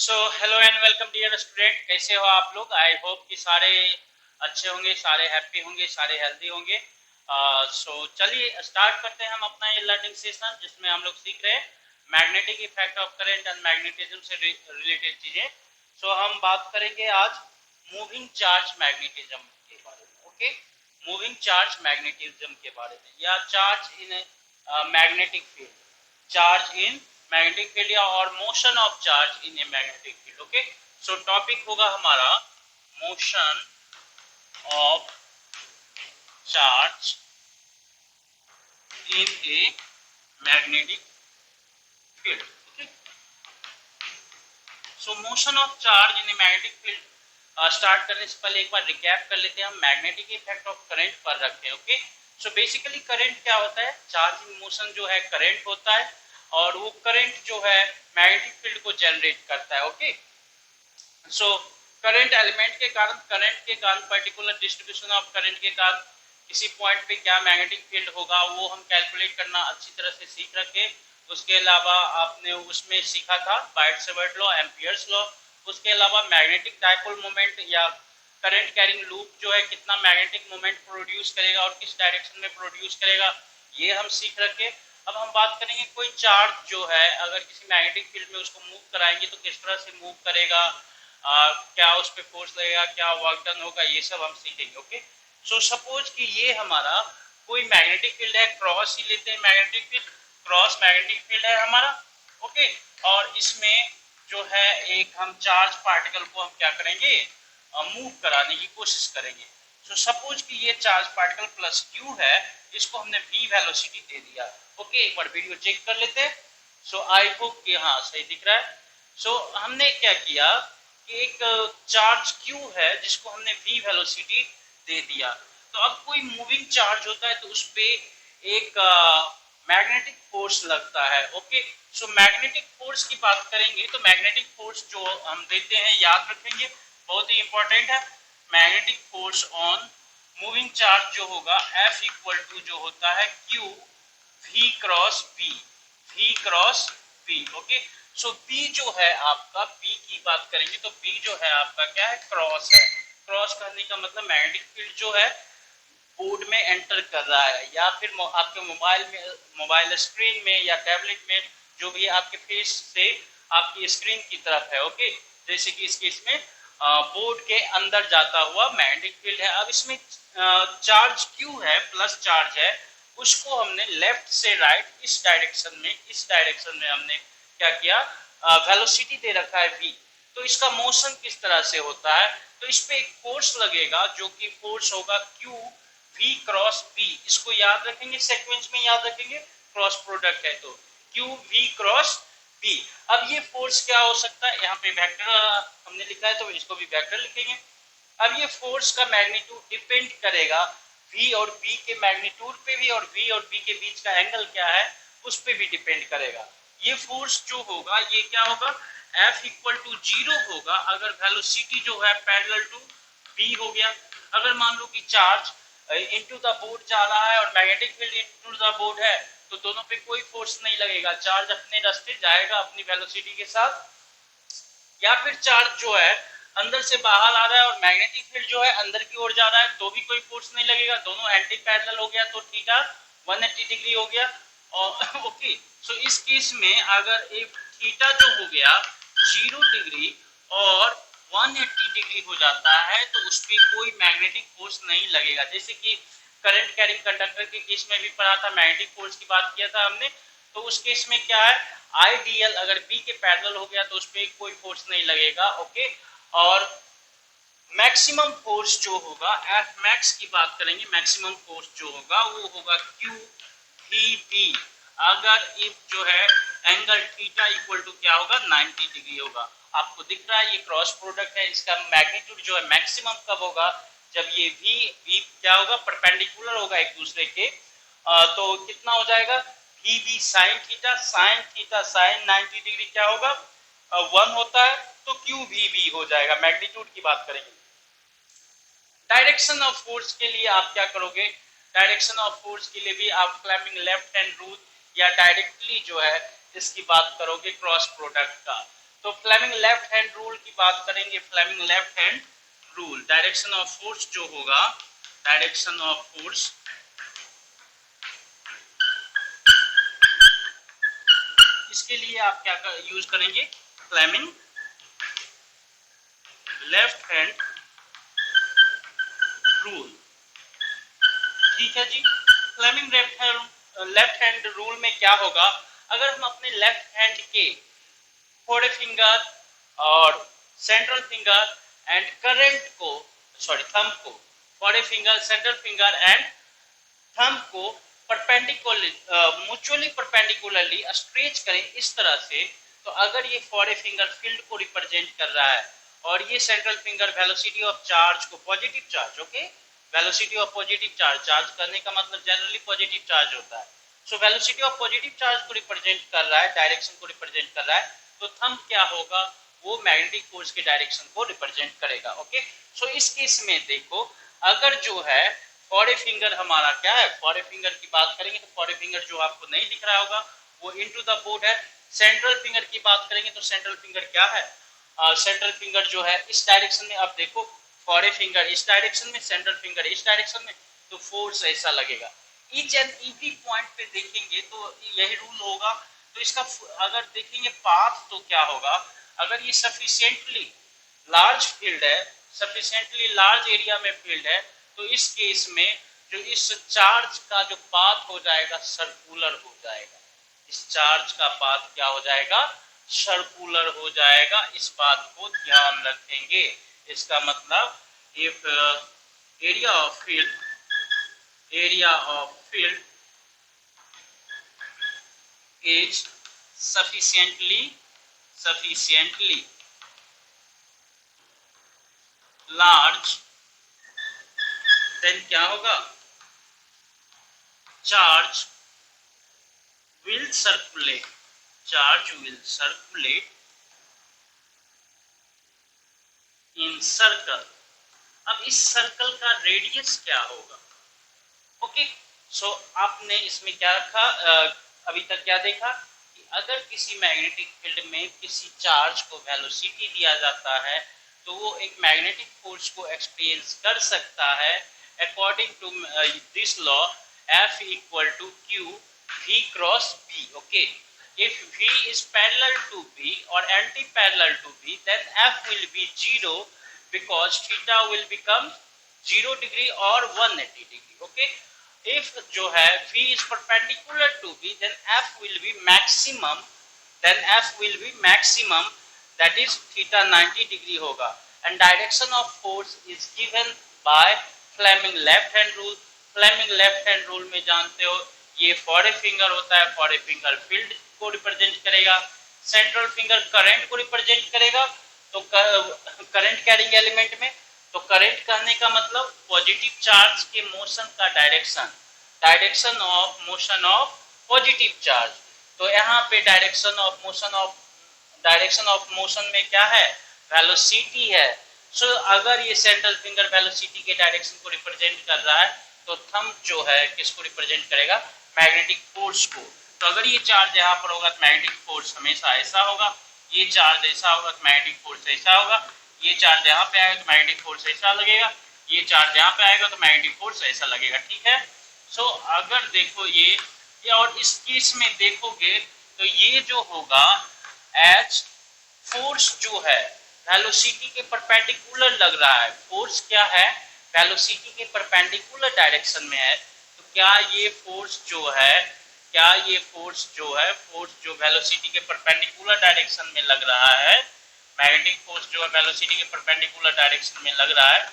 So hello and welcome dear student, कैसे हो आप लोग। आई होप कि सारे अच्छे होंगे, सारे हैप्पी होंगे, सारे हेल्दी होंगे। चलिए स्टार्ट करते हैं हम अपना ये लर्निंग सेशन, जिसमें हम लोग सीख रहे हैं magnetic effect of current and magnetism से रिलेटेड चीजें। हम बात करेंगे आज मूविंग चार्ज मैग्नेटिज्म के बारे में। ओके, मूविंग चार्ज मैग्नेटिज्म के बारे में, या charge in magnetic field, charge in magnetic field, या और motion of charge in a magnetic field. Okay, topic होगा हमारा motion of charge in a magnetic field. Okay, motion of charge in a magnetic field start करने से पहले एक बार recap कर लेते हैं। हम मैग्नेटिक इफेक्ट ऑफ करंट पर रखते हैं। ओके, बेसिकली करंट क्या होता है? चार्ज इन मोशन जो है करंट होता है, और वो करंट जो है मैग्नेटिक फील्ड को जनरेट करता है। ओके, करंट एलिमेंट के कारण, करंट के कारण, पर्टिकुलर डिस्ट्रीब्यूशन ऑफ करंट के कारण किसी पॉइंट पे क्या मैग्नेटिक फील्ड होगा, वो हम कैलकुलेट करना अच्छी तरह से सीख रखे। उसके अलावा आपने उसमें सीखा था बायट-सेवर्ट लॉ, एम्पियर्स लॉ। उसके अलावा मैग्नेटिक डाइपोल मोमेंट या करंट कैरिंग लूप जो है कितना मैग्नेटिक मोमेंट प्रोड्यूस करेगा और किस डायरेक्शन में प्रोड्यूस करेगा, ये हम सीख रखे। अब हम बात करेंगे कोई चार्ज जो है अगर किसी मैग्नेटिक फील्ड में उसको मूव कराएंगे तो किस तरह से मूव करेगा, क्या उस पर फोर्स लगेगा, क्या वर्क डन होगा, ये सब हम सीखेंगे। ओके, सपोज कि ये हमारा कोई मैग्नेटिक फील्ड है, क्रॉस ही लेते हैं magnetic field, cross magnetic field है हमारा। ओके, और इसमें जो है एक हम चार्ज पार्टिकल को हम क्या करेंगे, मूव कराने की कोशिश करेंगे। सपोज कि ये चार्ज पार्टिकल प्लस क्यू है, इसको हमने v वेलोसिटी दे दिया। ओके, एक बार वीडियो चेक कर लेते हैं। आई होप कि हाँ सही दिख रहा है। हमने क्या किया कि एक चार्ज q है जिसको हमने v वेलोसिटी दे दिया। तो अब कोई मूविंग चार्ज होता है तो उस पर एक मैग्नेटिक फोर्स लगता है। ओके, मैग्नेटिक फोर्स की बात करेंगे तो मैग्नेटिक फोर्स जो हम देते हैं, याद रखेंगे, बहुत ही इंपॉर्टेंट है। Magnetic force on moving charge जो होगा F इक्वल टू जो होता है Q V cross B, V cross B। Okay, B जो है आपका, B की बात करेंगे तो B जो है आपका क्या है, क्रॉस है। क्रॉस करने का मतलब मैग्नेटिक फील्ड जो है बोर्ड में एंटर कर रहा है, या फिर आपके मोबाइल में, मोबाइल स्क्रीन में या टैबलेट में, जो भी आपके फेस से आपकी स्क्रीन की तरफ है। ओके, जैसे कि इस केस में बोर्ड के अंदर जाता हुआ मैग्नेटिक फील्ड है। अब इसमें चार्ज क्यू है, प्लस चार्ज है, उसको हमने लेफ्ट से राइट इस डायरेक्शन में हमने क्या किया, वेलोसिटी दे रखा है v। तो इसका मोशन किस तरह से होता है, तो इस पे एक फोर्स लगेगा जो कि फोर्स होगा q v क्रॉस b। इसको याद रखेंगे, सीक्वेंस में याद रखेंगे, क्रॉस प्रोडक्ट है तो q v क्रॉस b। अब ये फोर्स क्या हो सकता है, यहाँ पे वेक्टर हमने लिखा है तो इसको भी वेक्टर लिखेंगे। अब ये फोर्स का मैग्नीट्यूड डिपेंड करेगा v और b के मैग्नीट्यूड पे भी, और v और b के बीच का एंगल क्या है उस पे भी डिपेंड करेगा। ये फोर्स जो होगा ये क्या होगा, F इक्वल टू 0 होगा अगर वेलोसिटी जो है पैरेलल टू b हो गया। अगर मान लो कि चार्ज इनटू द बोर्ड जा रहा है और magnetic field into the board है, तो दोनों पे कोई फोर्स नहीं लगेगा, चार्ज अपने रास्ते जाएगा अपनी वेलोसिटी के साथ। या फिर चार्ज जो है अंदर से बाहर आ रहा है और मैग्नेटिक फील्ड जो है अंदर की ओर जा रहा है, तो भी कोई फोर्स नहीं लगेगा, दोनों एंटी पैरेलल हो गया, तो थीटा 180 डिग्री हो गया। और ओके, इस केस में अगर एक थीटा जो हो गया 0 डिग्री और 180 डिग्री हो जाता है तो उस पर कोई मैग्नेटिक फोर्स नहीं लगेगा। जैसे कि करंट कैरिंग कंडक्टर के केस में भी पढ़ा था, मैग्नेटिक फोर्स की बात किया था हमने, तो उस केस में क्या है, आईडीएल अगर बी के पैरेलल हो गया तो उस पर कोई फोर्स नहीं लगेगा। ओके, और मैक्सिमम फोर्स जो होगा, एफ मैक्स की बात करेंगे, मैक्सिमम फोर्स जो होगा वो होगा क्यू वी बी अगर इफ जो है एंगल थीटा इक्वल टू क्या होगा, 90 डिग्री होगा। आपको दिख रहा है ये क्रॉस प्रोडक्ट है, इसका मैग्नीट्यूड जो है मैक्सिमम कब होगा, जब ये वी क्या होगा, परपेंडिकुलर होगा एक दूसरे के। तो कितना हो जाएगा, V B sine theta, sine 90 degree क्या होगा, 1 होता है, तो क्यू वी बी हो जाएगा। मैग्नीट्यूड की बात करेंगे। डायरेक्शन ऑफ फोर्स के लिए आप क्या करोगे, डायरेक्शन ऑफ फोर्स के लिए भी आप क्लाइंबिंग लेफ्ट हैंड रूल या डायरेक्टली जो है इसकी बात करोगे क्रॉस प्रोडक्ट का। तो फ्लेमिंग लेफ्ट हैंड रूल की बात करेंगे। Fleming left hand rule, direction of force जो होगा, डायरेक्शन ऑफ फोर्स, इसके लिए आप क्या यूज करेंगे, फ्लेमिंग लेफ्ट हैंड रूल। ठीक है जी। फ्लेमिंग लेफ्ट हैंड रूल में क्या होगा, अगर हम अपने लेफ्ट हैंड के फोर फिंगर और सेंट्रल फिंगर एंड करंट को, सॉरी थंब को, four finger, central finger and thumb को म्यूचुअली परपेंडिकुलरली स्ट्रेच करें इस तरह से, तो अगर ये फोर फिंगर फील्ड को रिप्रेजेंट कर रहा है और ये central finger velocity of charge को, positive charge, okay, velocity of positive charge, charge करने का मतलब जनरली पॉजिटिव चार्ज होता है, so velocity of positive charge को रिप्रेजेंट कर रहा है, डायरेक्शन को रिप्रेजेंट कर रहा है, तो थंब क्या होगा, वो मैग्नेटिक फोर्स के डायरेक्शन को रिप्रेजेंट करेगा। ओके, सो इस केस में देखो, अगर जो है फोर फिंगर हमारा क्या है, फोर फिंगर की बात करेंगे तो फोर फिंगर जो आपको नहीं दिख रहा होगा वो इनटू द बोर्ड है। सेंट्रल फिंगर की बात करेंगे तो सेंट्रल फिंगर क्या है, सेंट्रल फिंगर जो है इस डायरेक्शन में, अब देखो फोर फिंगर इस डायरेक्शन में, सेंट्रल फिंगर इस डायरेक्शन में, तो फोर्स ऐसा लगेगा। ईच एंड एवरी पॉइंट पे देखेंगे तो यही रूल होगा। तो इसका अगर देखेंगे पाथ तो क्या होगा, अगर ये सफिशिएंटली लार्ज फील्ड है, सफिशिएंटली लार्ज एरिया में फील्ड है, तो इस केस में जो इस चार्ज का जो पाथ हो जाएगा सर्कुलर हो जाएगा, इस चार्ज का पाथ क्या हो जाएगा, सर्कुलर हो जाएगा। इस बात को ध्यान रखेंगे। इसका मतलब if area of field, area of field is sufficiently large, then क्या होगा, charge will circulate, charge will circulate in circle। अब इस सर्कल का रेडियस क्या होगा, ओके, सो आपने इसमें क्या रखा, अभी तक क्या देखा कि अगर किसी मैग्नेटिक फील्ड में किसी चार्ज को वेलोसिटी दिया जाता है तो वो एक मैग्नेटिक फोर्स को एक्सपीरियंस कर सकता है according to this law, F equal to Q V cross B। Okay, if V is parallel to B or anti-parallel to B, then F will be 0 because theta will become 0 degree or 180 degree। okay, if जो है V is perpendicular to B, then F will be maximum, that is theta 90 degree होगा, and direction of force is given by Fleming left hand rule। Fleming left hand rule में जानते हो ये four finger होता है, four finger field को represent करेगा, central finger current को रिप्रेजेंट करेगा, तो करंट कैरिंग एलिमेंट में, तो करंट कहने का मतलब पॉजिटिव चार्ज के मोशन का direction, direction of motion of positive charge. तो यहाँ पे डायरेक्शन ऑफ मोशन में क्या है, वेलोसिटी है। सो अगर ये सेंट्रल फिंगर वेलोसिटी के डायरेक्शन को रिप्रेजेंट कर रहा है तो थंब जो है किसको रिप्रेजेंट करेगा, मैग्नेटिक फोर्स को। तो अगर ये चार्ज यहाँ पर होगा तो मैग्नेटिक फोर्स हमेशा ऐसा होगा, ये चार्ज ऐसा होगा तो मैग्नेटिक फोर्स ऐसा होगा, ये चार्ज यहाँ पे आएगा तो मैग्नेटिक फोर्स ऐसा लगेगा, ये चार्ज यहाँ पे आएगा तो मैग्नेटिक फोर्स ऐसा लगेगा। ठीक है, सो अगर देखो ये और इस केस में देखोगे तो ये जो होगा एच फोर्स जो है वेलोसिटी के परपेंडिकुलर लग रहा है, फोर्स क्या है, वेलोसिटी के परपेंडिकुलर डायरेक्शन में है, तो क्या ये फोर्स जो है, फोर्स जो वेलोसिटी के परपेंडिकुलर डायरेक्शन में लग रहा है, मैग्नेटिक फोर्स जो है वेलोसिटी के परपेंडिकुलर डायरेक्शन में लग रहा है,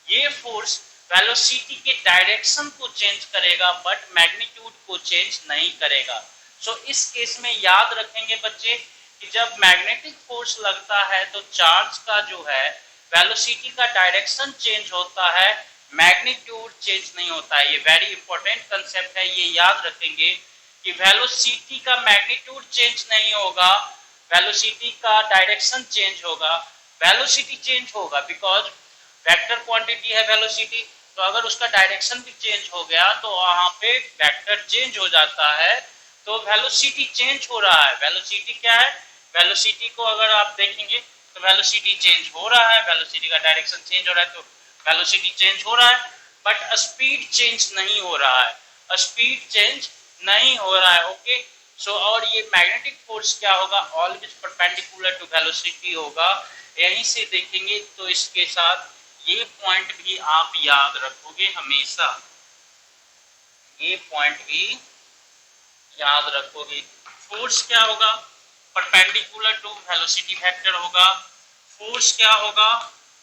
ये फोर्स वेलोसिटी के डायरेक्शन को चेंज करेगा बट मैग्नीट्यूड को चेंज नहीं करेगा। सो इस केस में याद रखेंगे बच्चे कि जब मैग्नेटिक फोर्स लगता है तो चार्ज का जो है वेलोसिटी का डायरेक्शन चेंज होता है, मैग्नीट्यूड चेंज नहीं होता है। ये वेरी इंपॉर्टेंट कंसेप्ट है, ये याद रखेंगे कि वेलोसिटी का मैग्नीट्यूड चेंज नहीं होगा, वेलोसिटी का डायरेक्शन चेंज होगा। वेलोसिटी चेंज होगा बिकॉज वेक्टर क्वांटिटी है वेलोसिटी, तो अगर उसका डायरेक्शन भी चेंज हो गया तो वहां पे वेक्टर चेंज हो जाता है, तो वेलोसिटी चेंज हो रहा है। वेलोसिटी क्या है, वेलोसिटी को अगर आप देखेंगे तो वेलोसिटी चेंज हो रहा है, वेलोसिटी का डायरेक्शन चेंज हो रहा है, तो वेलोसिटी चेंज हो रहा है, बट स्पीड चेंज नहीं हो रहा है, स्पीड चेंज नहीं हो रहा है। ओके, सो और ये मैग्नेटिक फोर्स क्या होगा, ऑलवेज परपेंडिकुलर टू वेलोसिटी होगा। यहीं से देखेंगे तो इसके साथ ये पॉइंट भी आप याद रखोगे हमेशा, ये पॉइंट भी याद रखोगे। फोर्स क्या होगा, परपेंडिकुलर टू वेलोसिटी वेक्टर होगा। फोर्स क्या होगा,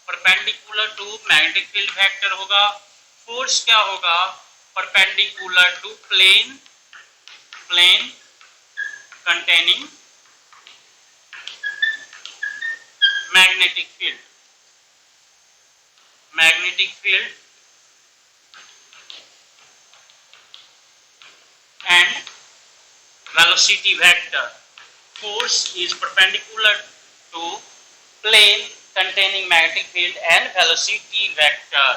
perpendicular to magnetic field vector होगा। फोर्स क्या होगा, perpendicular to plane containing magnetic field and velocity vector. Force is perpendicular to plane containing magnetic field and velocity vector.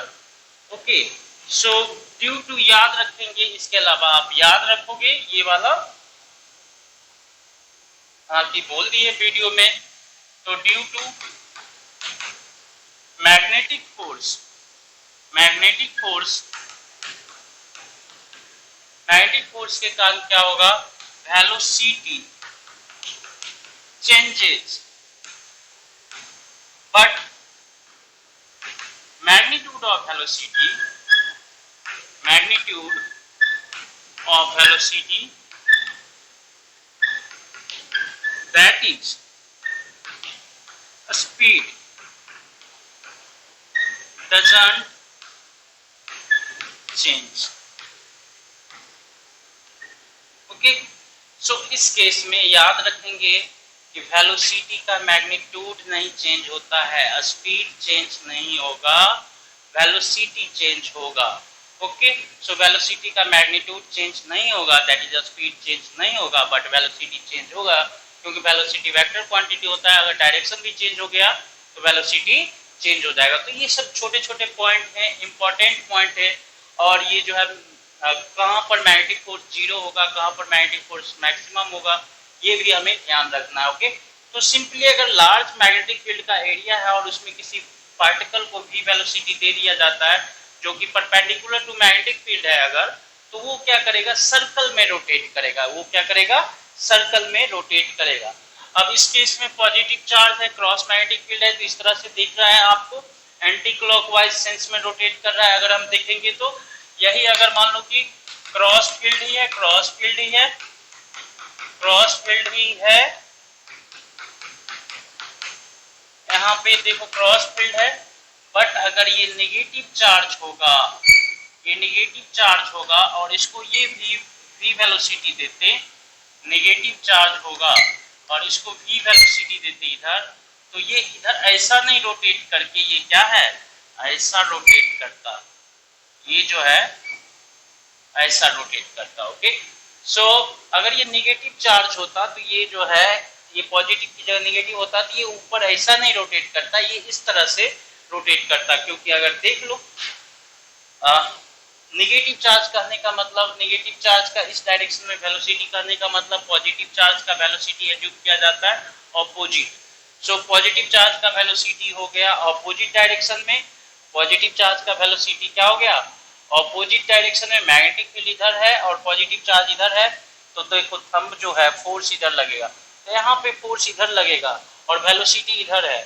Okay, so due to याद रखेंगे, इसके अलावा आप याद रखोगे ये वाला आपकी बोल दिए वीडियो में, तो ड्यू टू मैग्नेटिक फोर्स के कारण क्या होगा, velocity changes, but magnitude of velocity that is speed doesn't change. Okay, so इस केस में याद रखेंगे कि वेलोसिटी का मैग्नीट्यूड नहीं चेंज होता है, स्पीड चेंज नहीं होगा, वेलोसिटी चेंज होगा। ओके, सो वेलोसिटी का मैग्नीट्यूड चेंज नहीं होगा, दैट इज स्पीड चेंज नहीं होगा, बट वेलोसिटी चेंज होगा, क्योंकि वेलोसिटी वेक्टर क्वांटिटी होता है, अगर डायरेक्शन भी चेंज हो गया तो वेलोसिटी चेंज हो जाएगा। तो ये सब छोटे छोटे पॉइंट हैं, इंपॉर्टेंट पॉइंट है, और ये जो है कहाँ पर मैग्नेटिक फोर्स जीरो होगा, कहाँ पर मैग्नेटिक फोर्स मैक्सिमम होगा, ये भी हमें ध्यान रखना है। ओके, तो सिंपली अगर लार्ज मैग्नेटिक फील्ड का एरिया है और उसमें किसी पार्टिकल को भी वेलोसिटी दे दिया जाता है जो कि परपेंडिकुलर टू मैग्नेटिक फील्ड है, अगर तो वो क्या करेगा, सर्कल में रोटेट करेगा, वो क्या करेगा, सर्कल में रोटेट करेगा। अब इस केस में पॉजिटिव चार्ज है, क्रॉस मैग्नेटिक फील्ड है, तो इस तरह से दिख रहा है आपको, एंटी क्लॉकवाइज सेंस में रोटेट कर रहा है। अगर हम देखेंगे तो यही अगर मान लो कि क्रॉस फील्ड ही है, क्रॉस फील्ड ही है, यहाँ पे देखो क्रॉस फील्ड है, बट अगर ये नेगेटिव चार्ज होगा, ये नेगेटिव चार्ज होगा और इसको ये v वेलोसिटी देते, नेगेटिव चार्ज होगा और इसको v वेलोसिटी देते इधर, तो ये इधर ऐसा नहीं रोटेट करके ये क्या है, ऐसा रोटेट करता, ये जो है ऐसा रोटेट करता। ओके, सो अगर ये नेगेटिव चार्ज होता तो ये जो है, ये पॉजिटिव की जगह नेगेटिव होता तो ये ऊपर ऐसा नहीं रोटेट करता, ये इस तरह से रोटेट करता। क्योंकि अगर देख लो नेगेटिव चार्ज कहने का मतलब, नेगेटिव चार्ज का इस डायरेक्शन में वेलोसिटी कहने का मतलब पॉजिटिव चार्ज का वेलोसिटी एज्यूम किया जाता है ऑपोजिट। सो पॉजिटिव चार्ज का वेलोसिटी हो गया ऑपोजिट डायरेक्शन में, पॉजिटिव चार्ज का वेलोसिटी क्या हो गया, ऑपोजिट डायरेक्शन में, मैग्नेटिक फील्ड इधर है और पॉजिटिव चार्ज इधर है, तो देखो थंब जो है फोर्स इधर लगेगा, तो यहाँ पे फोर्स इधर लगेगा और वेलोसिटी इधर है।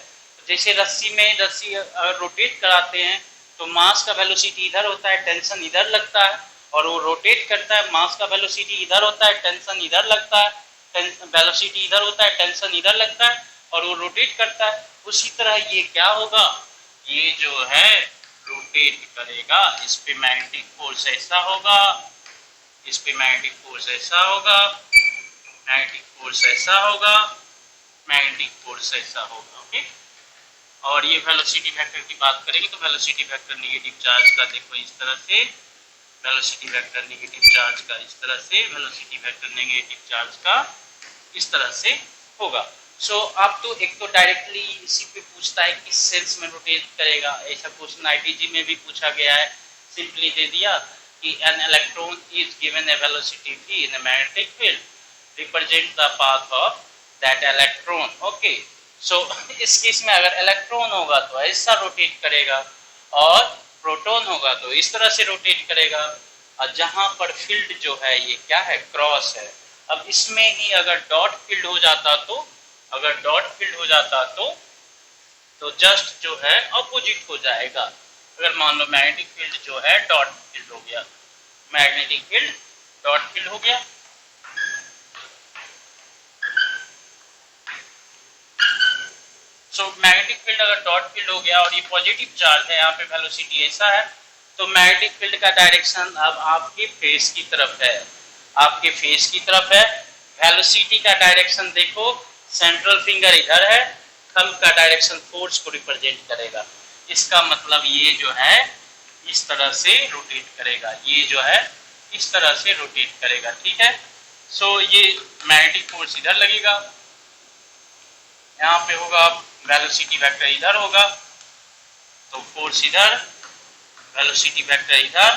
जैसे रस्सी में, रस्सी रोटेट कराते हैं तो मास का वेलोसिटी इधर होता है, टेंशन इधर लगता है, और वो रोटेट करता है, मास का वेलोसिटी इधर होता है, टेंशन इधर लगता है, वेलोसिटी इधर होता है, टेंशन इधर लगता है, और वो रोटेट करता है। उसी तरह ये क्या होगा, ये जो है रोटेट करेगा, इस पे मैग्नेटिक फोर्स ऐसा होगा, इस पे मैग्नेटिक फोर्स ऐसा होगा, मैग्नेटिक फोर्स ऐसा होगा, मैग्नेटिक फोर्स ऐसा होगा। ओके, और ये वेलोसिटी वेक्टर की बात करेंगे तो वेलोसिटी वेक्टर नेगेटिव चार्ज का देखो इस तरह से, वेलोसिटी वेक्टर नेगेटिव चार्ज का इस तरह से, वेलोसिटी वेक्टर नेगेटिव चार्ज का इस तरह से होगा। सो अब तो एक तो डायरेक्टली इसी पे पूछता है किस सेंस में रोटेट करेगा, ऐसा क्वेश्चन आईटीजी में भी पूछा गया है, सिंपली दे दिया कि an electron is given a velocity v in a magnetic field, represent the path of that electron. Okay, so इस केस में अगर इलेक्ट्रॉन होगा तो ऐसा रोटेट करेगा और प्रोटॉन होगा तो इस तरह से रोटेट करेगा। और जहां पर फील्ड जो है ये क्या है, क्रॉस है। अब इसमें ही अगर डॉट फील्ड हो जाता तो, अगर डॉट फील्ड हो जाता तो जस्ट जो है अपोजिट हो जाएगा। अगर मान लो मैग्नेटिक फील्ड जो है डॉट फील्ड हो गया, मैग्नेटिक फील्ड डॉट फील्ड हो गया। सो मैग्नेटिक फील्ड अगर डॉट फील्ड हो गया और ये पॉजिटिव चार्ज है, यहाँ पे वेलोसिटी ऐसा है, तो मैग्नेटिक फील्ड का डायरेक्शन अब आपके फेस की तरफ है, आपके फेस की तरफ है। वेलोसिटी का डायरेक्शन देखो, सेंट्रल फिंगर इधर है, थंब का डायरेक्शन फोर्स को रिप्रेजेंट करेगा। इसका मतलब ये जो है इस तरह से रोटेट करेगा, ये जो है इस तरह से रोटेट करेगा, ठीक है। सो ये मैग्नेटिक फोर्स इधर लगेगा, यहाँ पे होगा वेलोसिटी वेक्टर इधर होगा, तो फोर्स इधर, वेलोसिटी वेक्टर इधर,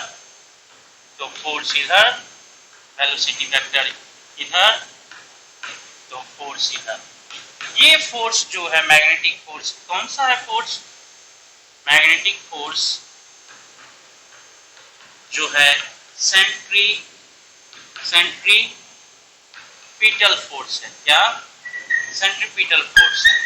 तो फोर्स इधर, वेलोसिटी वेक्टर इधर, तो फोर्स इधर। ये फोर्स जो है मैग्नेटिक फोर्स, कौन सा है फोर्स, मैग्नेटिक फोर्स जो है सेंट्रीपिटल फोर्स है। क्या, सेंट्रीपिटल फोर्स है।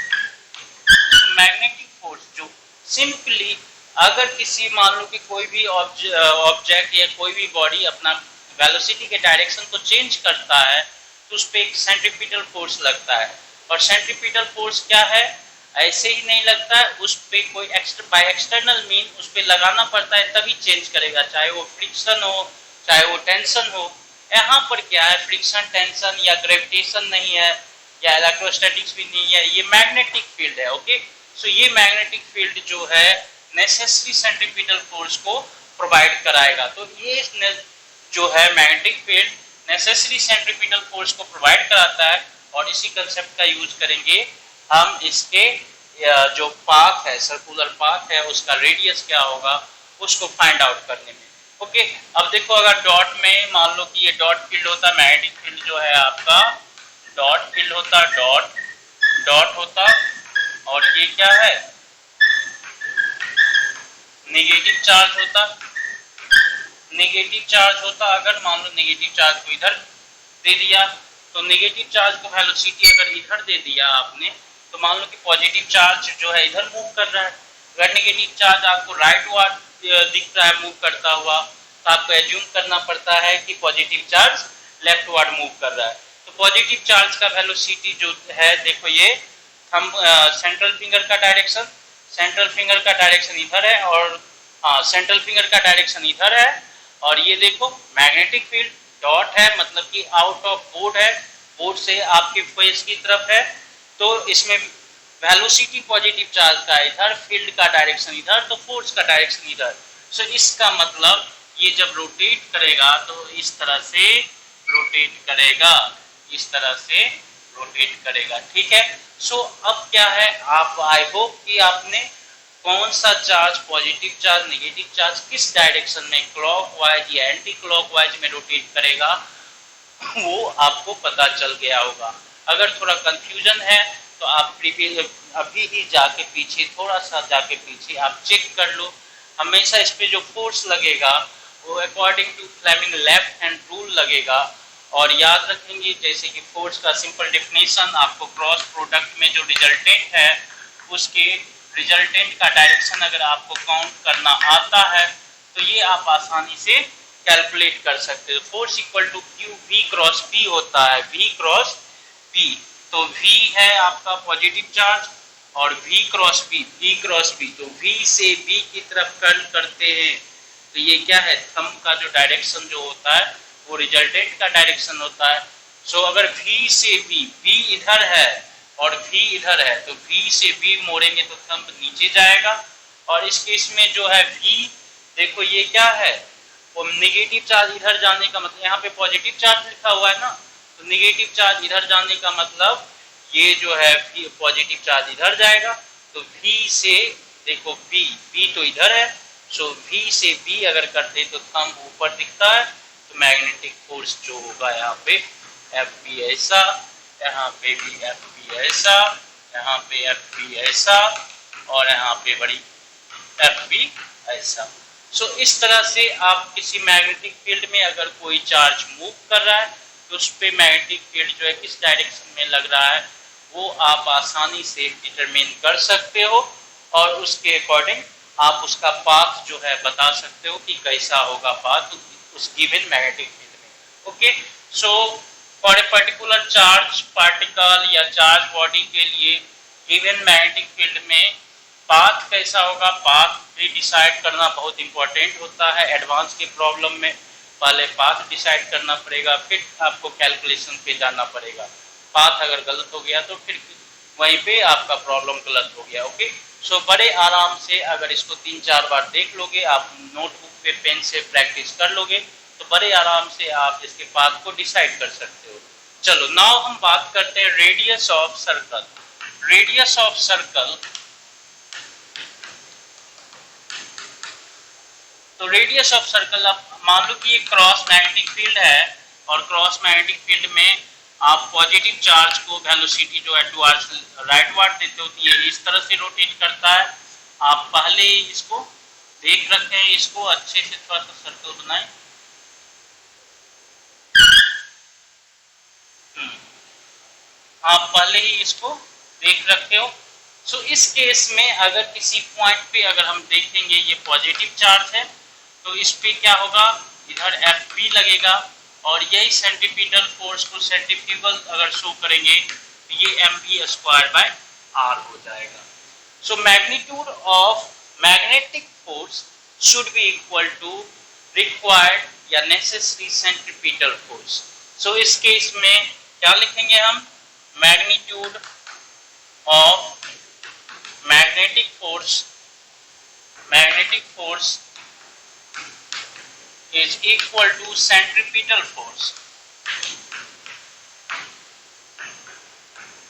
तो मैग्नेटिक फोर्स जो सिंपली अगर किसी मान लो कि कोई भी ऑब्जेक्ट या कोई भी बॉडी अपना वेलोसिटी के डायरेक्शन को चेंज करता है तो उस पर एक सेंट्रीपिटल फोर्स लगता है। और सेंट्रीपिटल फोर्स क्या है, ऐसे ही नहीं लगता है, उस पर कोई बाय एक्सटर्नल मीन उस पर लगाना पड़ता है तभी चेंज करेगा, चाहे वो फ्रिक्शन हो चाहे वो टेंशन हो। यहाँ पर क्या है, फ्रिक्शन टेंशन या ग्रेविटेशन नहीं है या इलेक्ट्रोस्टैटिक्स भी नहीं है, ये मैग्नेटिक फील्ड है। ओके, सो ये मैग्नेटिक फील्ड जो है नेसेसरी सेंट्रीपिटल फोर्स को प्रोवाइड कराएगा। तो ये जो है magnetic field necessary centripetal force को प्रोवाइड कराता है और इसी कंसेप्ट का यूज करेंगे हम इसके जो पाथ है, सर्कुलर पाथ है, उसका रेडियस क्या होगा उसको फाइंड आउट करने में। ओके, अब देखो अगर डॉट में मान लो कि ये डॉट फील्ड होता, मैग्नेटिक फील्ड जो है आपका डॉट फील्ड होता, डॉट होता, और ये क्या है, नेगेटिव चार्ज होता, नेगेटिव चार्ज होता। अगर मान लो नेगेटिव चार्ज को इधर दे दिया तो नेगेटिव चार्ज को वेलोसिटी अगर इधर दे दिया आपने तो मान लो कि पॉजिटिव चार्ज जो है इधर मूव कर रहा है। अगर नेगेटिव चार्ज आपको राइट वार्ड दिख रहा है मूव करता हुआ तो आपको एज्यूम करना पड़ता है कि positive charge left ward move कर रहा है। तो पॉजिटिव चार्ज का वेलोसिटी जो है देखो, ये हम सेंट्रल फिंगर का डायरेक्शन, सेंट्रल फिंगर का डायरेक्शन इधर है और सेंट्रल फिंगर का डायरेक्शन इधर है, और ये देखो मैग्नेटिक फील्ड डॉट है मतलब कि आउट ऑफ बोर्ड है, बोर्ड से आपके फेस की तरफ है, तो इसमें वेलोसिटी पॉजिटिव चार्ज का इधर, फील्ड का डायरेक्शन इधर, तो फोर्स का डायरेक्शन इधर। सो इसका मतलब ये जब रोटेट करेगा तो इस तरह से रोटेट करेगा, इस तरह से रोटेट करेगा, ठीक है। सो अब क्या है, आप आई होप कि आपने कौन सा charge, positive charge, negative charge किस डायरेक्शन में, क्लॉकवाइज या एंटी क्लॉकवाइज में रोटेट करेगा वो आपको पता चल गया होगा। अगर थोड़ा कंफ्यूजन है तो आप अभी ही जाके पीछे, थोड़ा सा जाके पीछे आप चेक कर लो। हमेशा इस पे जो फोर्स लगेगा वो according to Fleming left hand rule लगेगा। और याद रखेंगे जैसे कि फोर्स का सिंपल डेफिनेशन आपको क्रॉस प्रोडक्ट में जो रिजल्टेंट है उसके रिजल्टेंट का डायरेक्शन अगर आपको काउंट करना आता है तो ये आप आसानी से कैलकुलेट कर सकते हो। Force equal to Q V cross P होता है, वी क्रॉस पी। तो वी है आपका पॉजिटिव चार्ज और V cross P, V cross P, तो वी से बी की तरफ कर्ल करते हैं तो ये क्या है, थंब का जो डायरेक्शन जो होता है वो रिजल्टेंट का डायरेक्शन होता है। सो अगर वी से बी, बी इधर है और v इधर है तो v से b मोड़ेंगे तो थंब नीचे जाएगा। और इस केस में जो है v देखो ये क्या है, वो नेगेटिव चार्ज इधर जाने का मतलब, यहाँ पे पॉजिटिव चार्ज लिखा हुआ है ना, तो नेगेटिव चार्ज इधर जाने का मतलब ये जो है पॉजिटिव चार्ज इधर जाएगा। तो v से देखो b तो इधर है, सो v से b अगर करते तो थंब ऊपर दिखता है, तो मैग्नेटिक फोर्स जो होगा यहाँ पे Fb ऐसा, यहाँ पे भी एफ भी ऐसा, यहाँ पे एफ भी ऐसा, और यहाँ पे बड़ी एफ भी ऐसा। सो इस तरह से आप किसी मैग्नेटिक फील्ड में अगर कोई चार्ज मूव कर रहा है तो उस पर मैग्नेटिक फील्ड जो है किस डायरेक्शन में लग रहा है वो आप आसानी से डिटरमिन कर सकते हो, और उसके अकॉर्डिंग आप उसका पाथ जो है बता सकते हो कि कैसा होगा पाथ उस गिवन मैग्नेटिक फील्ड में। Okay, so for a particular charge particle या चार्ज बॉडी के लिए गिवन मैग्नेटिक फील्ड में पाथ कैसा होगा, पाथ भी डिसाइड करना बहुत इंपॉर्टेंट होता है। एडवांस के प्रॉब्लम में पहले पाथ डिसाइड करना पड़ेगा, फिर आपको कैलकुलेशन पे जाना पड़ेगा। पाथ अगर गलत हो गया तो फिर वहीं पे आपका प्रॉब्लम गलत हो गया। ओके, सो बड़े आराम से अगर इसको 3-4 बार देख लोगे, आप नोटबुक पे पेन से प्रैक्टिस कर लोगे तो बड़े आराम से आप इसके पाथ को डिसाइड कर सकते हो। चलो नाउ हम बात करते हैं radius of circle. Radius of circle, तो रेडियस ऑफ सर्कल, आप मान लो कि ये क्रॉस मैग्नेटिक फील्ड है और क्रॉस मैग्नेटिक फील्ड में आप पॉजिटिव चार्ज को वेलोसिटी जो है टुवर्ड्स राइटवर्ड देते हो, ये इस तरह से रोटेट करता है। आप पहले इसको देख रखे हैं, इसको अच्छे से थोड़ा सा सर्कल बनाएं। आप पहले ही इसको देख रखे हो। सो इस केस में अगर किसी पॉइंट पे अगर हम देखेंगे ये पॉजिटिव चार्ज है तो इस पे क्या होगा, इधर एफ बी लगेगा और यही सेंट्रीपिटल फोर्स को सेंट्रीफ्यूगल अगर शो करेंगे तो ये M B square by R हो जाएगा। So magnitude of magnetic force should be equal to required या नेसेसरी सेंट्रीपिटल फोर्स। सो इस केस में क्या लिखेंगे हम, magnitude of magnetic force is equal to centripetal force.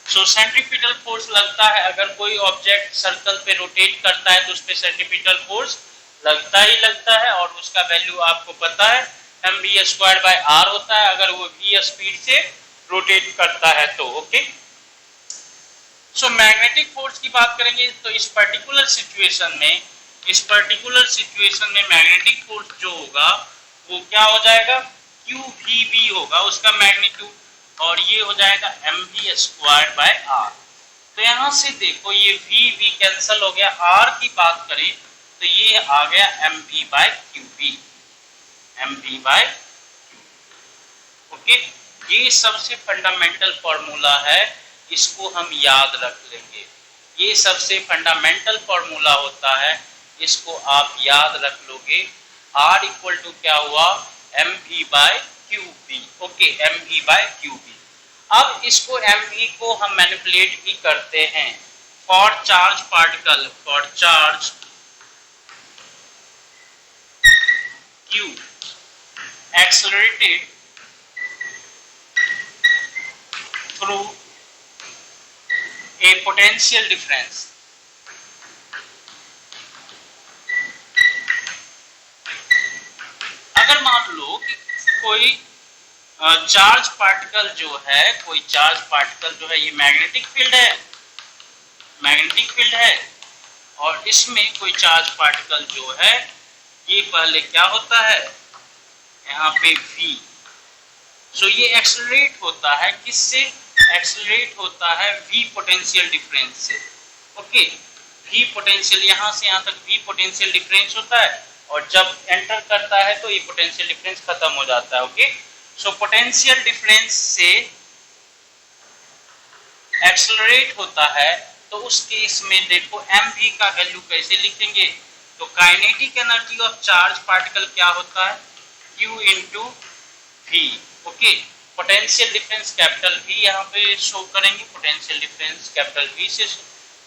So centripetal force लगता है, अगर कोई ऑब्जेक्ट सर्कल पे रोटेट करता है तो उस पे सेंट्रीपिटल फोर्स लगता ही लगता है, और उसका वैल्यू आपको पता है M B square by R होता है अगर वो v स्पीड से रोटेट करता है तो। ओके, सो मैग्नेटिक फोर्स की बात करेंगे तो इस पर्टिकुलर सिचुएशन में मैग्नेटिक फोर्स जो होगा वो क्या हो जाएगा, क्यू वी बी होगा उसका मैग्नीट्यूड, और ये हो जाएगा M B square by R. तो यहाँ से देखो ये वी वी कैंसिल हो गया, आर की बात करें तो ये आ गया M B by Q B, M B by Q. Okay, ये सबसे फंडामेंटल फॉर्मूला है, इसको हम याद रख लेंगे। ये सबसे फंडामेंटल फॉर्मूला होता है, इसको आप याद रख लोगे। R इक्वल टू क्या हुआ, M V by Q B. Okay, M V by Q B. अब इसको एम वी को हम मैनिपुलेट भी करते हैं for charge particle, for charge Q accelerated through a potential difference. अगर मान लो कि कोई चार्ज पार्टिकल जो है ये मैग्नेटिक फील्ड है और इसमें कोई चार्ज पार्टिकल जो है ये पहले क्या होता है, यहाँ पे v, सो ये एक्सेलरेट होता है, किससे एक्सेलरेट होता है, v पोटेंशियल डिफरेंस से। ओके, v पोटेंशियल, यहाँ से यहाँ तक v पोटेंशियल डिफरेंस होता है और जब एंटर करता है तो ये पोटेंशियल डिफरेंस खत्म हो जाता है। ओके, सो पोटेंशियल डिफरेंस से एक्सेलरेट होता है तो उस केस में देखो mv का वैल्यू कैसे लिखेंगे, तो kinetic energy of charge particle क्या होता है, q into v। Okay, potential difference capital V यहाँ पे शो करेंगे, पोटेंशियल डिफरेंस कैपिटल V से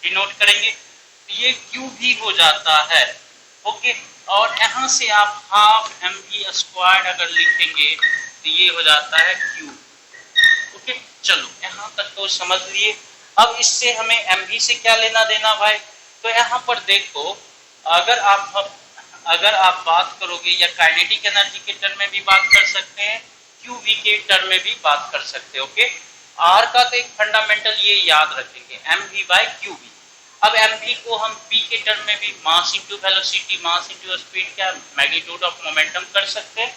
डिनोट करेंगे, तो ये QV हो जाता है। ओके, और यहाँ से आप हाफ एम वी स्क्वायर अगर लिखेंगे तो ये हो जाता है Q। ओके, चलो यहाँ तक तो समझ लिए। अब इससे हमें एम वी से क्या लेना देना भाई, तो यहाँ पर देखो अगर आप बात करोगे या काइनेटिक एनर्जी के टर्म में भी बात कर सकते हैं, क्यू वी के टर्म में भी बात कर सकते हैं। ओके, आर का तो एक फंडामेंटल ये याद रखेंगे, M we by Q V. अब एम वी को हम पी के टर्म में भी mass into velocity, mass into speed, क्या मैग्नीट्यूड ऑफ मोमेंटम कर सकते हैं,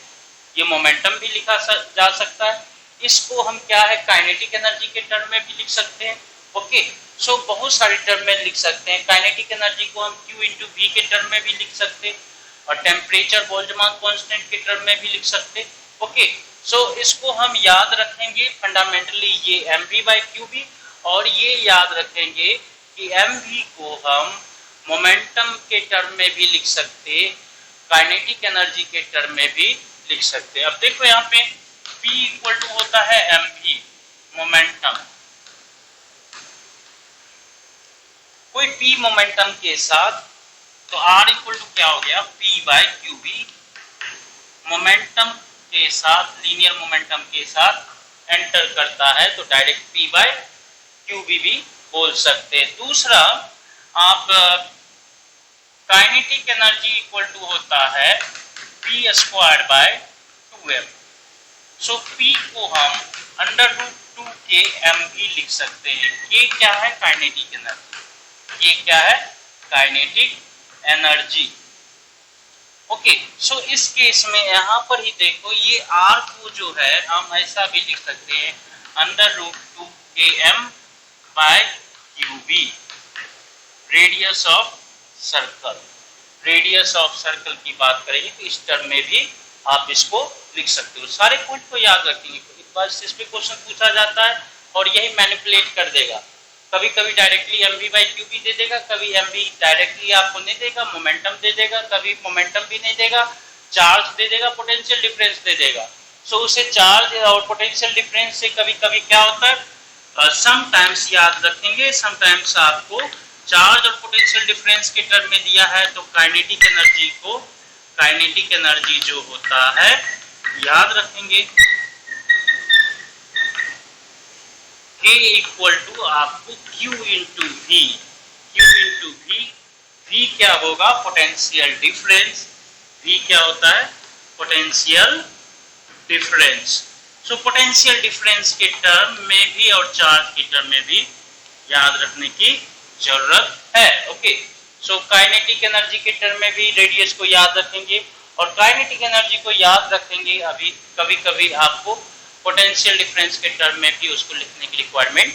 ये मोमेंटम भी लिखा जा सकता है। इसको हम क्या है काइनेटिक एनर्जी के टर्म में भी लिख सकते हैं। ओके, सो बहुत सारे टर्म में लिख सकते हैं। काइनेटिक एनर्जी को हम क्यू इंटू वी के टर्म में भी लिख सकते हैं और टेम्परेचर बोल्ट्जमान कांस्टेंट के टर्म में भी लिख सकते हैं। ओके, सो इसको हम याद रखेंगे फंडामेंटली ये M we by Q V, और ये याद रखेंगे कि एम वी को हम मोमेंटम के टर्म में भी लिख सकते, काइनेटिक एनर्जी के टर्म में भी लिख सकते। अब देखो यहाँ पे P इक्वल टू होता है एम वी मोमेंटम, कोई P मोमेंटम के साथ, तो R इक्वल टू क्या हो गया P by Q V, momentum के साथ लीनियर मोमेंटम के साथ एंटर करता है तो direct P by Q V भी बोल सकते हैं। दूसरा आप काइनेटिक एनर्जी इक्वल टू होता है P square by 2m। So P को हम अंडर रूट 2 के mv लिख सकते हैं। ये क्या है काइनेटिक एनर्जी, ये क्या है काइनेटिक एनर्जी। ओके, सो इस केस में यहाँ पर ही देखो ये R को जो है हम ऐसा भी लिख सकते हैं अंडर रूट 2 के m by Q V, radius of circle. Radius of circle की बात करेंगे तो इस टर्म में भी आप इसको लिख सकते हो। सारे पॉइंट को याद रखेंगे, एक बार इस पे क्वेश्चन पूछा जाता है और यही मैनिपुलेट कर देगा। कभी कभी directly M we by Q भी दे देगा, कभी एम वी डायरेक्टली आपको नहीं देगा, मोमेंटम दे देगा, कभी मोमेंटम भी नहीं देगा, चार्ज दे देगा, पोटेंशियल डिफरेंस दे देगा। सो उसे चार्ज और पोटेंशियल डिफरेंस से कभी कभी क्या होता है समटाइम्स याद रखेंगे, समटाइम्स आपको चार्ज और पोटेंशियल डिफरेंस के टर्म में दिया है तो काइनेटिक एनर्जी को, काइनेटिक एनर्जी जो होता है याद रखेंगे K इक्वल टू आपको Q into V, Q into V, V क्या होगा पोटेंशियल डिफरेंस, V क्या होता है potential difference. So potential difference के टर्म में भी और चार्ज के टर्म में भी याद रखने की जरूरत है। ओके, सो काइनेटिक एनर्जी के टर्म में भी रेडियस को याद रखेंगे और काइनेटिक एनर्जी को याद रखेंगे। अभी कभी कभी आपको पोटेंशियल डिफरेंस के टर्म में भी उसको लिखने की रिक्वायरमेंट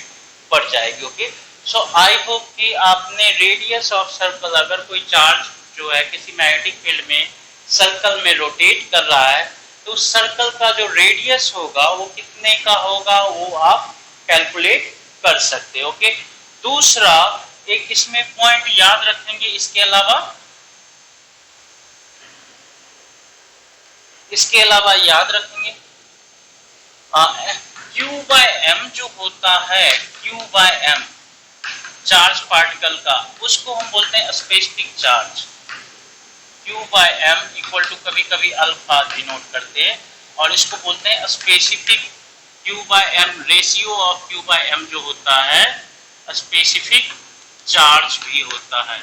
पड़ जाएगी। ओके, सो आई होप कि आपने रेडियस ऑफ सर्कल, अगर कोई चार्ज जो है किसी मैग्नेटिक फील्ड में सर्कल में रोटेट कर रहा है तो उस सर्कल का जो रेडियस होगा वो कितने का होगा वो आप कैलकुलेट कर सकते हो। ओके, दूसरा एक इसमें पॉइंट याद रखेंगे, इसके अलावा याद रखेंगे Q बाय एम जो होता है, Q by M charge particle का, उसको हम बोलते हैं specific charge. Q by M equal to कभी कभी अल्फा डिनोट करते हैं और इसको बोलते हैं specific Q by M. Ratio of Q by M जो होता है स्पेसिफिक चार्ज भी होता है।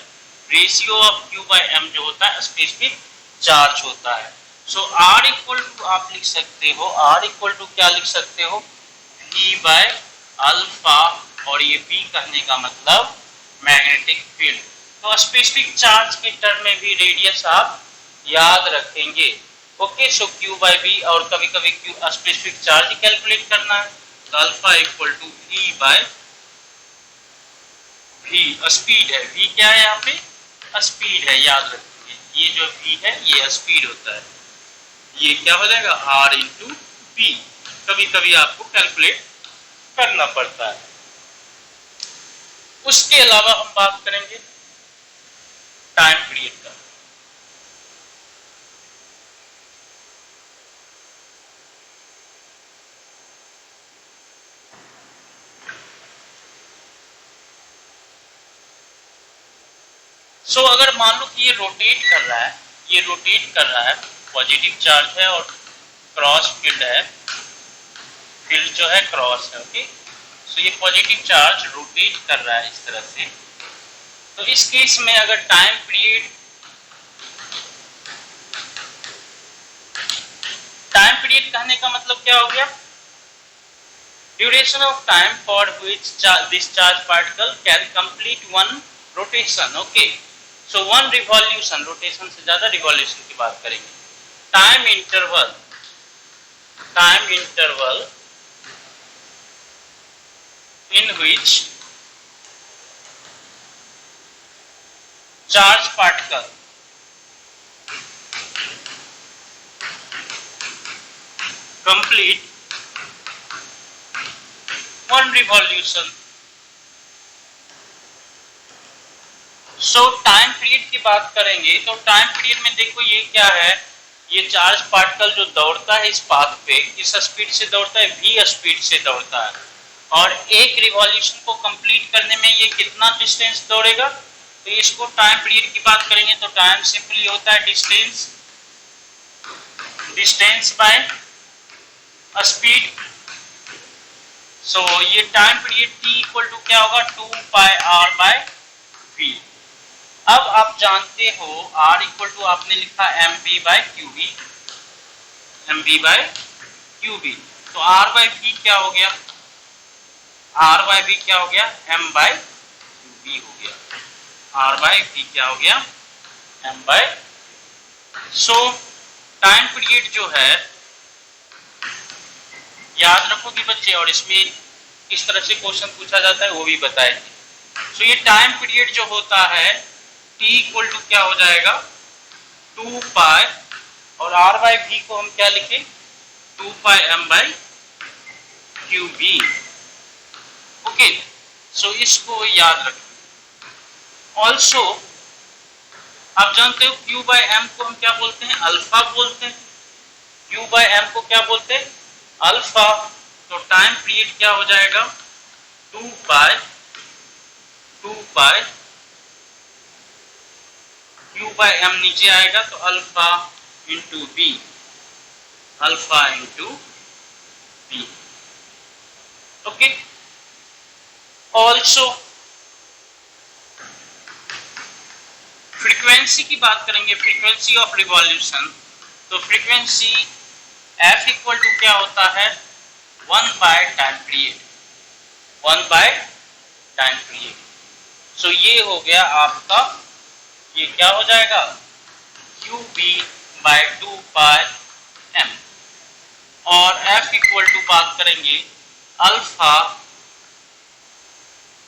Ratio of Q by M जो होता है स्पेसिफिक चार्ज होता है। सो R इक्वल टू आप लिख सकते हो, R इक्वल टू क्या लिख सकते हो V बाय अल्फा, और ये V कहने का मतलब मैग्नेटिक फील्ड। तो स्पेसिफिक चार्ज के टर्म में भी रेडियस आप याद रखेंगे। ओके, सो Q बाय V और कभी कभी Q स्पेसिफिक चार्ज कैलकुलेट करना है तो alpha equal to E by V, speed है, V क्या है यहाँ पे स्पीड है, याद रखिए ये जो V है ये स्पीड होता है, ये क्या हो जाएगा R इंटू V। कभी कभी आपको कैलकुलेट करना पड़ता है। उसके अलावा हम बात करेंगे टाइम पीरियड का। सो अगर मान लो कि ये रोटेट कर रहा है, ये रोटेट कर रहा है, पॉजिटिव चार्ज है और क्रॉस फील्ड है, फील्ड जो है क्रॉस है। ओके, सो ये पॉजिटिव चार्ज रोटेट कर रहा है इस तरह से, तो इस केस में अगर टाइम पीरियड कहने का मतलब क्या हो गया duration of time for which this charge particle can complete one rotation. Okay, so one revolution, rotation से ज्यादा रिवॉल्यूशन की बात करेंगे। Time interval, time interval in which charge particle complete one revolution। So time period की बात करेंगे तो time period में देखो ये क्या है, ये चार्ज पार्टिकल जो दौड़ता है इस पाथ पे, किस स्पीड से दौड़ता है, v स्पीड से दौड़ता है, और एक रिवॉल्यूशन को कंप्लीट करने में ये कितना डिस्टेंस दौड़ेगा। तो इसको टाइम पीरियड की बात करेंगे तो टाइम सिंपली होता है distance, distance by speed. So ये time period t equal to क्या होगा, 2 पाई r बाय v। अब आप जानते हो r इक्वल टू आपने लिखा mv by qv, mv by qv, तो r बाय v क्या हो गया, r बाय v क्या हो गया, m बाय v हो गया, r बाय v क्या हो गया, m by. So time period जो है याद रखोगे बच्चे, और इसमें किस तरह से क्वेश्चन पूछा जाता है वो भी बताएंगे। सो ये टाइम पीरियड जो होता है t इक्वल टू क्या हो जाएगा, 2 पाई, और r बाय v को हम क्या लिखें, 2 pi m by Q B. Okay, so इसको याद रखें। ऑल्सो आप जानते हो q बाय m को हम क्या बोलते हैं, अल्फा बोलते हैं। q बाय m को क्या बोलते हैं, अल्फा। तो टाइम पीरियड क्या हो जाएगा, 2 पाई q बाय m नीचे आएगा तो alpha into B, alpha into B. Okay, also frequency की बात करेंगे, फ्रीक्वेंसी ऑफ रिवॉल्यूशन। तो फ्रीक्वेंसी f इक्वल टू क्या होता है, 1 बाय टाइम पीरियड, 1 बाय टाइम पीरियड। सो ये हो गया आपका, ये क्या हो जाएगा, qb बाय 2 पाई m। और f इक्वल टू बात करेंगे अल्फा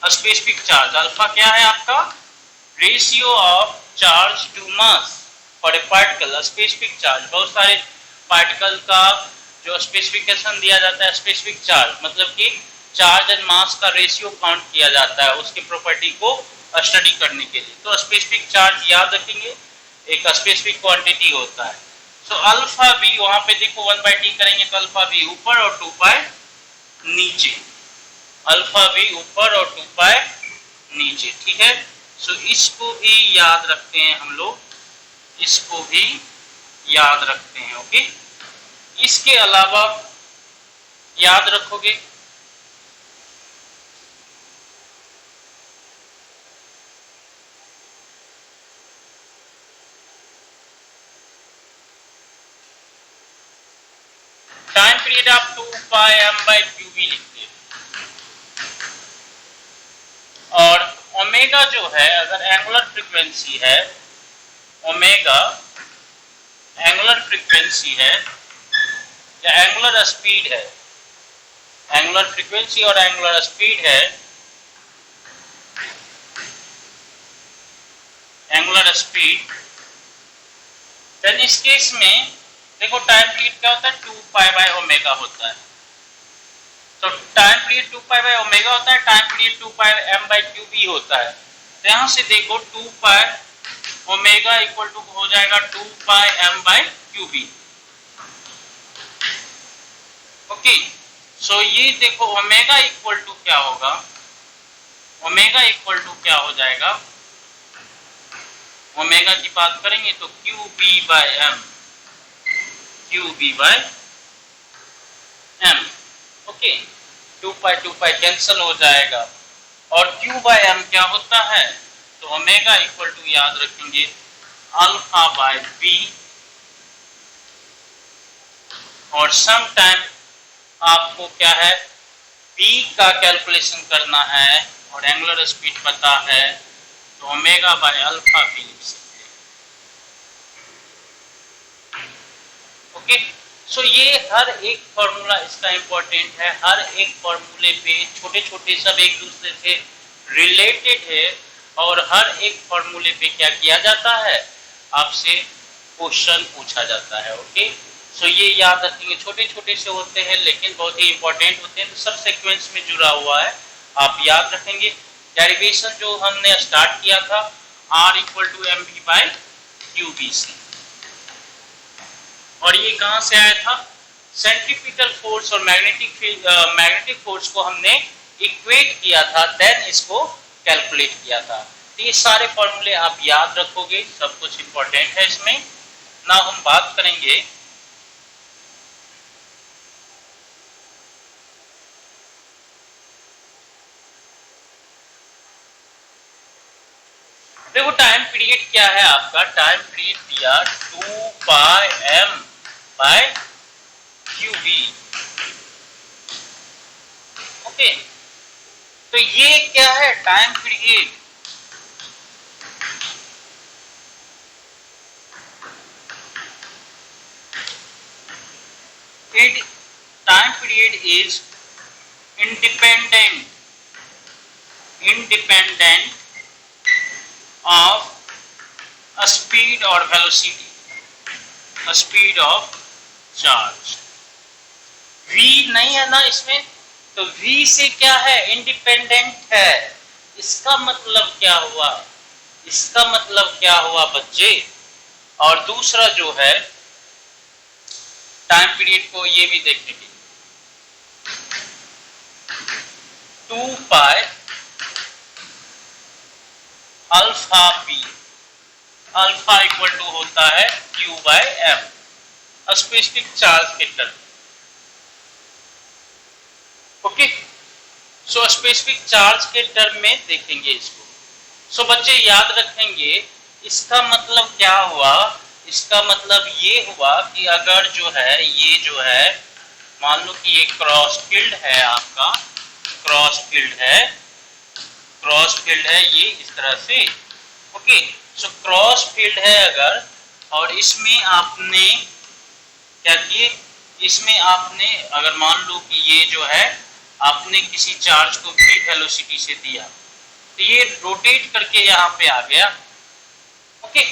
स्पेसिफिक चार्ज, अल्फा क्या है आपका, ratio of charge to mass for a particle, specific charge. बहुत सारे पार्टिकल का जो स्पेसिफिकेशन दिया जाता है, स्पेसिफिक चार्ज मतलब कि चार्ज एंड मास का रेशियो काउंट किया जाता है उसकी प्रॉपर्टी को स्टडी करने के लिए। तो स्पेसिफिक चार्ज याद रखेंगे, एक स्पेसिफिक क्वांटिटी होता है। सो अल्फा बी, वहां पे देखो 1 बाई टी करेंगे तो अल्फा बी ऊपर और 2 पाई नीचे, अल्फा बी ऊपर और 2 पाई नीचे, ठीक है। सो इसको भी याद रखते हैं हम लोग, इसको भी याद रखते हैं। ओके, इसके अलावा याद रखोगे टाइम पीरियड आप 2 pi m by Q B लिखते हैं, और ओमेगा जो है अगर एंगुलर फ्रीक्वेंसी है, ओमेगा एंगुलर फ्रीक्वेंसी है या एंगुलर स्पीड है, एंगुलर फ्रीक्वेंसी और एंगुलर स्पीड है, एंगुलर स्पीड, देन इस केस में देखो टाइम पीरियड क्या होता है, 2 पाई बाय ओमेगा होता है। तो time period 2 pi by omega होता है, time period 2 pi m by Q B होता है। तो यहां से देखो 2 पाई ओमेगा इक्वल टू हो जाएगा 2 pi m by Q B. Okay, so ये देखो ओमेगा इक्वल टू क्या होगा, ओमेगा इक्वल टू क्या हो जाएगा, ओमेगा की बात करेंगे तो Q B by M, Q B by M. Okay, 2 pi cancel हो जाएगा, और q बाय m क्या होता है, तो ओमेगा इक्वल टू याद रखेंगे अल्फा बाय बी, और सम टाइम आपको क्या है v का कैलकुलेशन करना है और एंगुलर स्पीड पता है तो ओमेगा बाय अल्फा भी लिख सकते हैं। ओके, सो ये हर एक फॉर्मूला इसका इंपॉर्टेंट है, हर एक फॉर्मूले पे छोटे छोटे सब एक दूसरे से रिलेटेड है और हर एक फॉर्मूले पे क्या किया जाता है, आपसे क्वेश्चन पूछा जाता है। ओके, सो ये याद रखेंगे, छोटे छोटे से होते हैं लेकिन बहुत ही इंपॉर्टेंट होते हैं, तो सब सीक्वेंस में जुड़ा हुआ है, आप याद रखेंगे। डेरिवेशन जो हमने स्टार्ट किया था R = mv/qbc, और ये कहां से आया था, सेंट्रीपिटल फोर्स और मैग्नेटिक फोर्स को हमने इक्वेट किया था, देन इसको कैलकुलेट किया था। तो ये सारे फॉर्मूले आप याद रखोगे, सब कुछ इंपॉर्टेंट है इसमें। ना हम बात करेंगे देखो टाइम पीरियड क्या है आपका, टाइम पीरियड दिया 2πm/qb। ओके, तो ये क्या है time period, time period is independent of a speed or velocity, a speed of charge। v नहीं है ना इसमें, तो v से क्या है, इंडिपेंडेंट है। इसका मतलब क्या हुआ, इसका मतलब क्या हुआ बच्चे, और दूसरा जो है टाइम पीरियड को ये भी देखेंगे, 2π alpha b, alpha equal to होता है q/m, स्पेसिफिक चार्ज के term. Okay, so specific charge के टर्म में देखेंगे इसको। सो बच्चे याद रखेंगे, इसका मतलब क्या हुआ, इसका मतलब ये हुआ कि अगर जो है ये जो है, मान लो कि ये क्रॉस फील्ड है आपका, क्रॉस फील्ड है ये इस तरह से। ओके, सो क्रॉस फील्ड है अगर, और इसमें आपने क्या किए, इसमें आपने अगर मान लो कि ये जो है आपने किसी चार्ज को v वेलोसिटी से दिया, तो ये रोटेट करके यहाँ पे आ गया। ओके,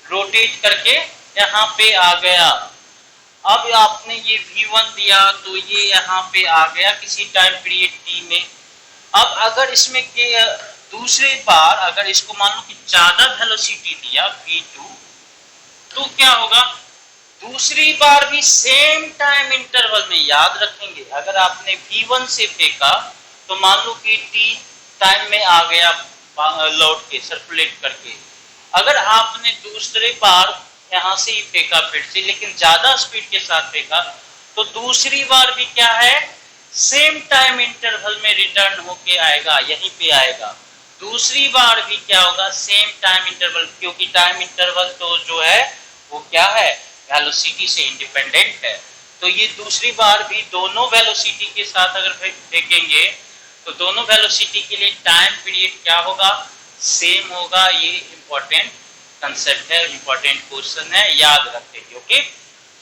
रोटेट करके यहाँ पे आ गया। अब आपने ये v1 दिया तो ये यहाँ पे आ गया किसी टाइम पीरियड t में। अब अगर इसमें के दूसरे बार अगर इसको मान लो कि ज्यादा वेलोसिटी दिया v2, तो क्या होगा, दूसरी बार भी सेम टाइम इंटरवल में, याद रखेंगे अगर आपने v1 से फेंका तो मान लो कि t टाइम में आ गया लौट के सर्कुलेट करके, अगर आपने दूसरे बार यहां से ही फेंका फिर से लेकिन ज्यादा स्पीड के साथ फेंका, तो दूसरी बार भी क्या है, सेम टाइम इंटरवल में रिटर्न होके आएगा, यहीं पे आएगा। दूसरी बार भी क्या होगा, सेम टाइम इंटरवल, क्योंकि टाइम इंटरवल तो जो है वो क्या है, वेलोसिटी से इंडिपेंडेंट है। तो ये दूसरी बार भी दोनों वेलोसिटी के साथ अगर फेंकेंगे तो दोनों वेलोसिटी के लिए टाइम पीरियड क्या होगा, सेम होगा। ये इंपॉर्टेंट कंसेप्ट है, इंपॉर्टेंट क्वेश्चन है, याद रखेंगे। ओके,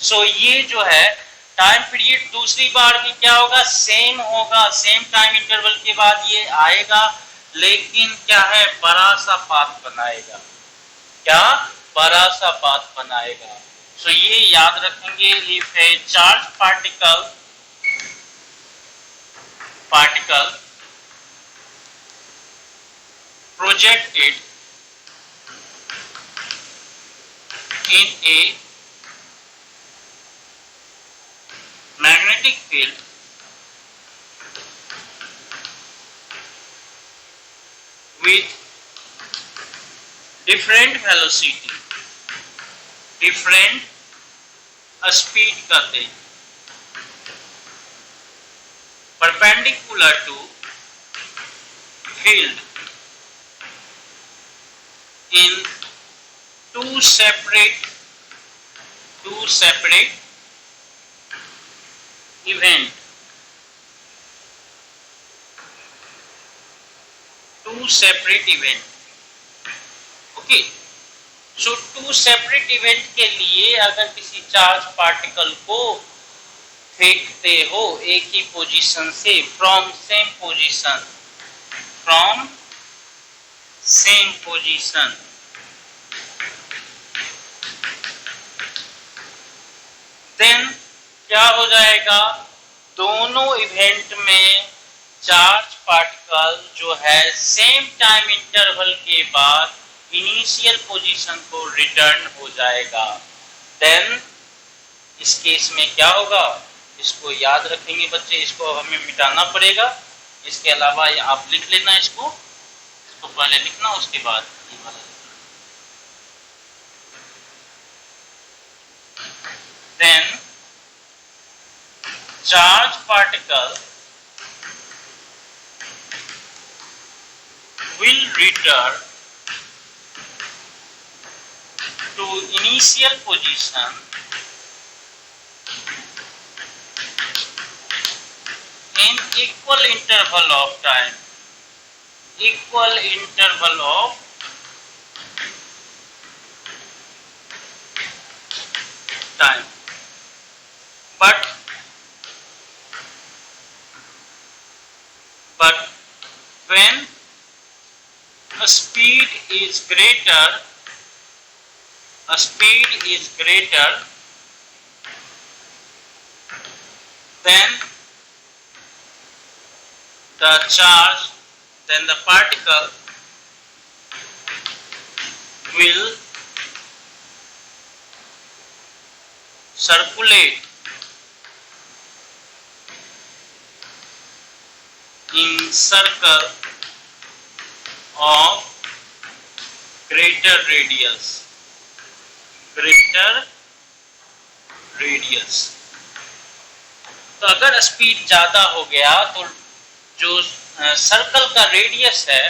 सो ये जो है टाइम पीरियड दूसरी बार भी क्या होगा, सेम होगा, सेम टाइम इंटरवल के बाद ये आएगा, लेकिन क्या है, बड़ा सा पाथ बनाएगा। क्या, बड़ा सा पाथ बनाएगा। सो ये याद रखेंगे, if A charge particle projected in a magnetic field with different velocity, different speed करते, perpendicular to field in two separate event, two separate event. Okay, so two separate event के लिए अगर किसी चार्ज पार्टिकल को फेंकते हो एक ही position से, फ्रॉम सेम पोजीशन, देन क्या हो जाएगा, दोनों इवेंट में चार्ज पार्टिकल जो है सेम टाइम इंटरवल के बाद इनिशियल पोजीशन को रिटर्न हो जाएगा। देन इस केस में क्या होगा, इसको याद रखेंगे बच्चे, इसको हमें मिटाना पड़ेगा। इसके अलावा आप लिख लेना, इसको पहले लिखना उसके बाद ये वाला। Then charge particle will return to initial position in equal interval of time, but when a speed is greater, then the particle will circulate in circle of greater radius. तो अगर स्पीड ज्यादा हो गया तो जो सर्कल का radius है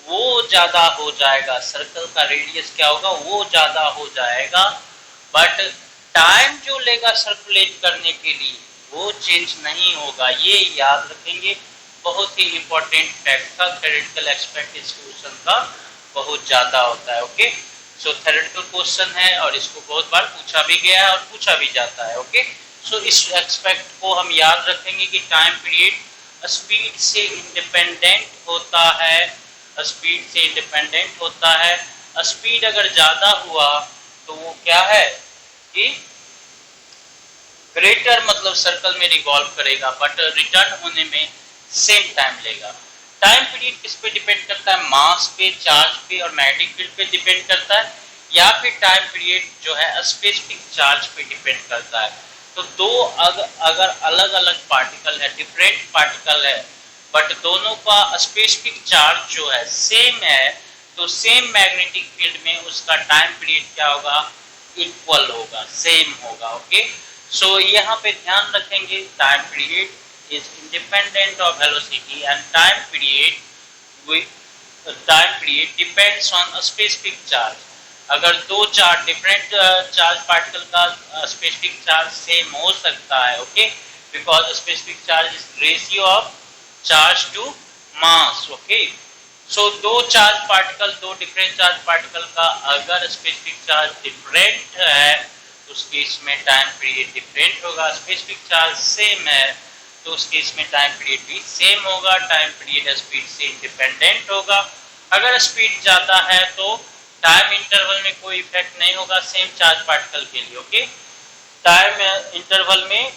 वो ज्यादा हो जाएगा, सर्कल का रेडियस क्या होगा, वो ज्यादा हो जाएगा, बट टाइम जो लेगा सर्कुलेट करने के लिए वो चेंज नहीं होगा। ये याद रखेंगे, बहुत ही इंपॉर्टेंट फैक्ट था, थ्योरेटिकल एस्पेक्ट इस क्वेश्चन का बहुत ज्यादा होता है। ओके, सो थ्योरेटिकल क्वेश्चन है और इसको बहुत बार पूछा भी गया है और पूछा भी जाता है। ओके, सो इस एस्पेक्ट को हम याद रखेंगे कि टाइम पीरियड स्पीड से इंडिपेंडेंट होता है, स्पीड अगर ज्यादा हुआ तो वो क्या है कि ग्रेटर मतलब सर्कल में रिवॉल्व करेगा, बट रिटर्न होने में सेम टाइम लेगा। टाइम पीरियड किस पे डिपेंड करता है, मास पे, चार्ज पे और मैग्नेटिक फील्ड पे डिपेंड करता है, या फिर टाइम पीरियड जो है स्पेसिफिक चार्ज पे डिपेंड करता है। तो दो अगर अलग अलग पार्टिकल है, डिफरेंट पार्टिकल है, बट दोनों का स्पेसिफिक चार्ज जो है सेम है, तो सेम मैग्नेटिक फील्ड में उसका टाइम पीरियड क्या होगा, इक्वल होगा, सेम होगा। ओके, सो यहाँ पे ध्यान रखेंगे time period is independent of velocity and time period depends on a specific charge. अगर दो चार्ज डिफरेंट चार्ज पार्टिकल का स्पेसिफिक चार्ज सेम हो सकता है, okay, because specific charge is ratio of charge to mass. Okay, so दो different charge particle का अगर specific charge different है तो उस केस में टाइम पीरियड डिफरेंट होगा, स्पेसिफिक चार्ज सेम है तो उस केस में टाइम पीरियड भी सेम होगा, टाइम पीरियड स्पीड से इंडिपेंडेंट होगा। अगर स्पीड ज्यादा है तो टाइम इंटरवल में कोई इफेक्ट नहीं होगा सेम चार्ज पार्टिकल के लिए। ओके, टाइम इंटरवल में,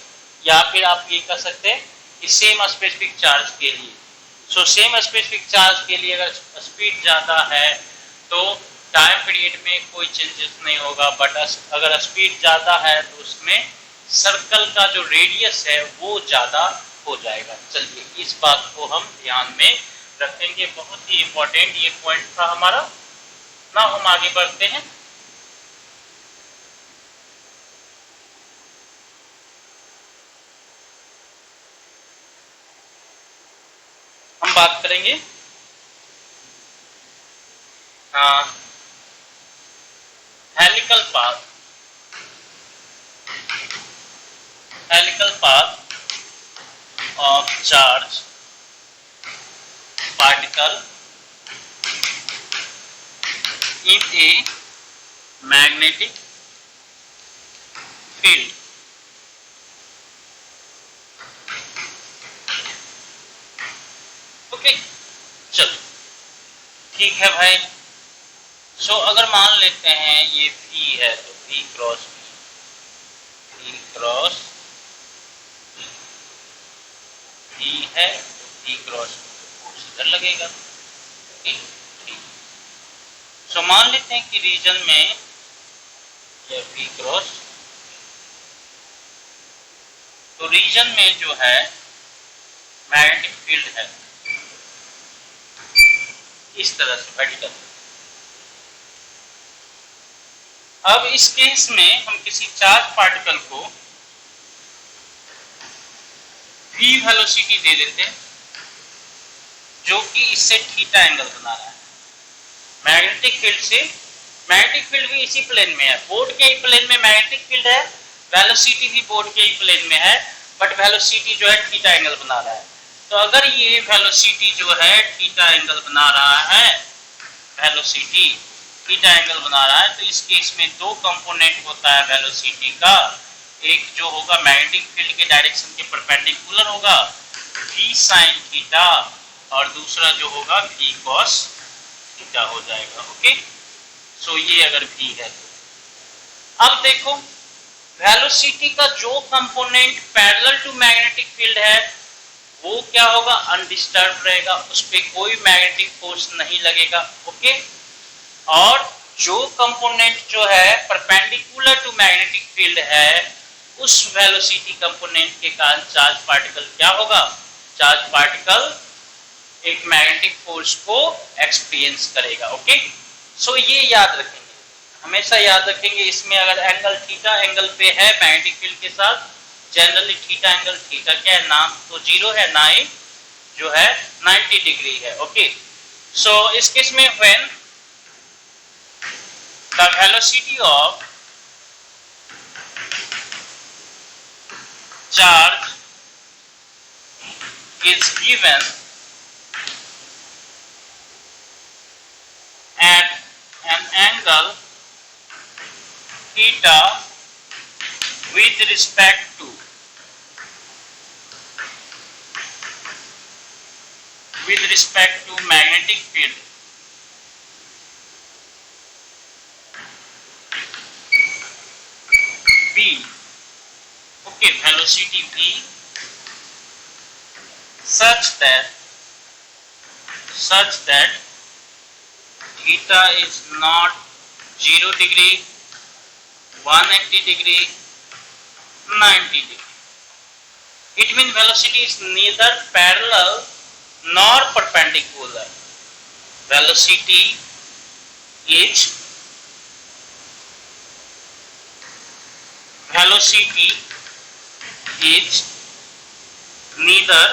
या फिर आप ये कह सकते हैं कि सेम स्पेसिफिक चार्ज के लिए। सो सेम स्पेसिफिक चार्ज के लिए अगर स्पीड ज्यादा है तो टाइम पीरियड में कोई चेंजेस नहीं होगा, बट अगर स्पीड ज्यादा है तो उसमें सर्कल का जो रेडियस है वो ज्यादा हो जाएगा। चलिए इस बात को हम ध्यान में रखेंगे, बहुत ही इंपॉर्टेंट ये पॉइंट था हमारा ना। हम आगे बढ़ते हैं, हम बात करेंगे helical path of charge particle in a magnetic field. Okay, चलो ठीक है भाई। सो अगर मान लेते हैं ये V है तो V cross V cross V है तो V क्रॉस फोर्स इधर लगेगा। ठीक, सो मान लेते हैं कि रीजन में ये V क्रॉस, तो रीजन में जो है मैग्नेटिक फील्ड है इस तरह से वर्टिकल। अब इस केस में हम किसी चार्ज पार्टिकल को v वेलोसिटी दे देते हैं जो कि इससे थीटा एंगल बना रहा है मैग्नेटिक फील्ड से। मैग्नेटिक फील्ड भी इसी प्लेन में है, बोर्ड के ही प्लेन में मैग्नेटिक फील्ड है, वेलोसिटी भी बोर्ड के ही प्लेन में है, बट वेलोसिटी जो है थीटा एंगल बना रहा है। तो अगर ये वेलोसिटी जो है थीटा एंगल बना रहा है, वेलोसिटी थीटा एंगल बना रहा है, तो इस केस में दो कंपोनेंट होता है वेलोसिटी का। एक जो होगा मैग्नेटिक फील्ड के डायरेक्शन के परपेंडिकुलर होगा v sin थीटा, और दूसरा जो होगा v cos थीटा हो जाएगा। ओके, सो ये अगर v है तो अब देखो वेलोसिटी का जो component parallel to magnetic field है वो क्या होगा, अनडिस्टर्ब रहेगा, उस पर कोई मैग्नेटिक फोर्स नहीं लगेगा। ओके, और जो कंपोनेंट जो है परपेंडिकुलर टू मैग्नेटिक फील्ड है उस वेलोसिटी कंपोनेंट के कारण चार्ज पार्टिकल क्या होगा, चार्ज पार्टिकल एक मैग्नेटिक फोर्स को एक्सपीरियंस करेगा। ओके, सो ये याद रखेंगे, हमेशा याद रखेंगे। इसमें अगर एंगल थीटा एंगल पे है मैग्नेटिक फील्ड के साथ, जनरली थीटा एंगल, थीटा क्या है, ना तो जीरो है ना ही जो है 90 डिग्री है। ओके, सो इस केस में when the velocity of charge is given at an angle theta with respect to magnetic field, v, okay, velocity v such that theta is not 0 degree, 180 degree, 90 degree. It means velocity is neither parallel nor perpendicular. Velocity is neither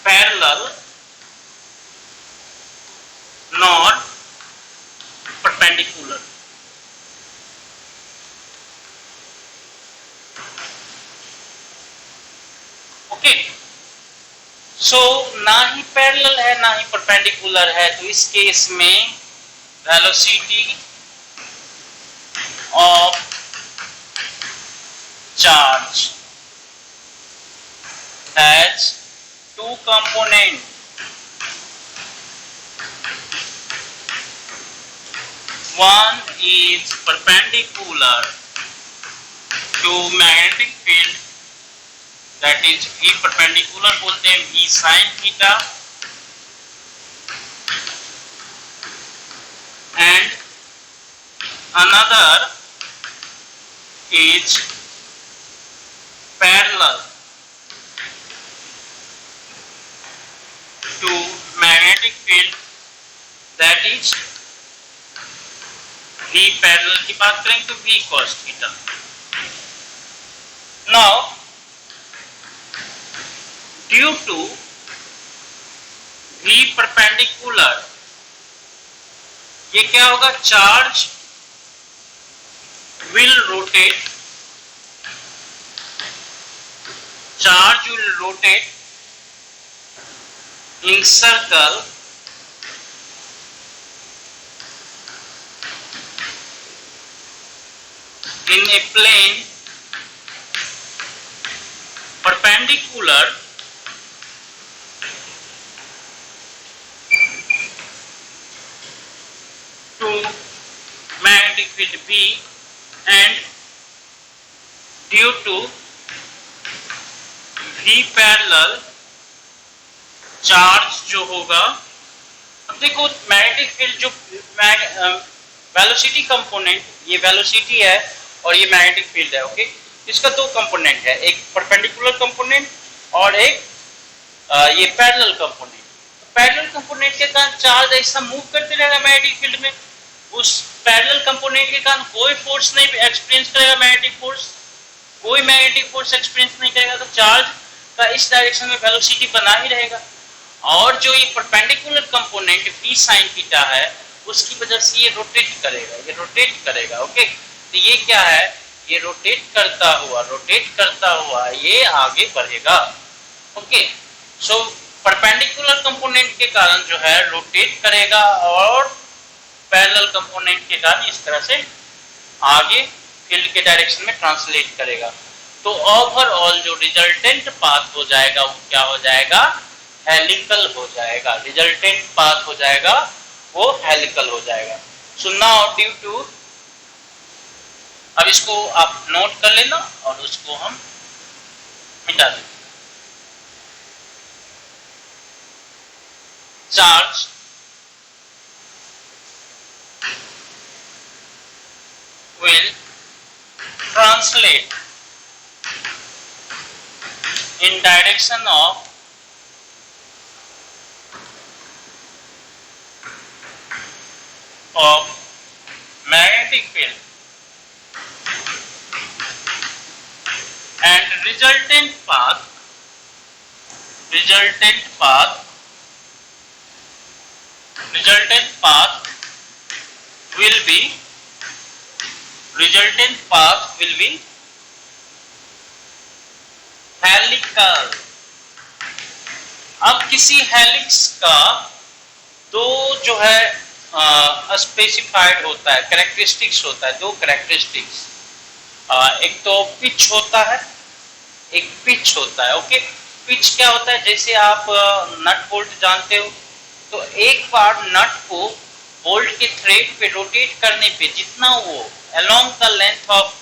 parallel nor perpendicular. ओके, so ना ही parallel है ना ही perpendicular है, तो इस case में velocity of charge has two component, one is perpendicular to magnetic field, that is V perpendicular बोलते हैं V sin theta, and another is parallel to magnetic field, that is V parallel की बात करें तो V cos theta. Now due to V perpendicular ये क्या होगा, charge will rotate in circle in a plane perpendicular to magnetic field B and due to V parallel charge जो होगा, अब देखो मैग्नेटिक फील्ड जो वेलोसिटी कंपोनेंट, ये velocity है और ये मैग्नेटिक फील्ड है, ओके। इसका दो कंपोनेंट है, एक परपेंडिकुलर कंपोनेंट और एक ये पैरेलल कंपोनेंट। पैरेलल कंपोनेंट के कारण चार्ज ऐसा मूव करते रहेगा मैग्नेटिक फील्ड में, उस पैरेलल कंपोनेंट के कारण कोई फोर्स नहीं एक्सपीरियंस करेगा, मैग्नेटिक फोर्स, कोई मैग्नेटिक फोर्स एक्सपीरियंस नहीं करेगा, तो चार्ज का इस डायरेक्शन में वेलोसिटी बना ही रहेगा। और जो ये perpendicular component v sin theta है, उसकी वजह से ये रोटेट करेगा, ओके। तो ये क्या है, ये रोटेट करता हुआ ये आगे बढ़ेगा, ओके। सो परपेंडिकुलर कंपोनेंट के कारण जो है रोटेट करेगा और पैरेलल कंपोनेंट के कारण इस तरह से आगे फील्ड के डायरेक्शन में ट्रांसलेट करेगा। तो ओवरऑल जो रिजल्टेंट पाथ हो जाएगा वो क्या हो जाएगा, हेलिकल हो जाएगा। रिजल्टेंट पाथ हो जाएगा वो हेलिकल हो जाएगा। सो नाउ ड्यू टू, अब इसको आप नोट कर लेना और उसको हम मिटा देंगे। Charge will translate in direction of magnetic field and resultant path will be helical. अब किसी हेलिक्स का दो जो है स्पेसिफाइड होता है, कैरेक्टरिस्टिक्स होता है, दो कैरेक्टरिस्टिक्स, एक तो पिच होता है, ओके। पिच क्या होता है, जैसे आप नट बोल्ट जानते हो, तो एक बार नट को बोल्ट के थ्रेड पे रोटेट करने पे जितना वो अलोंग द लेंथ ऑफ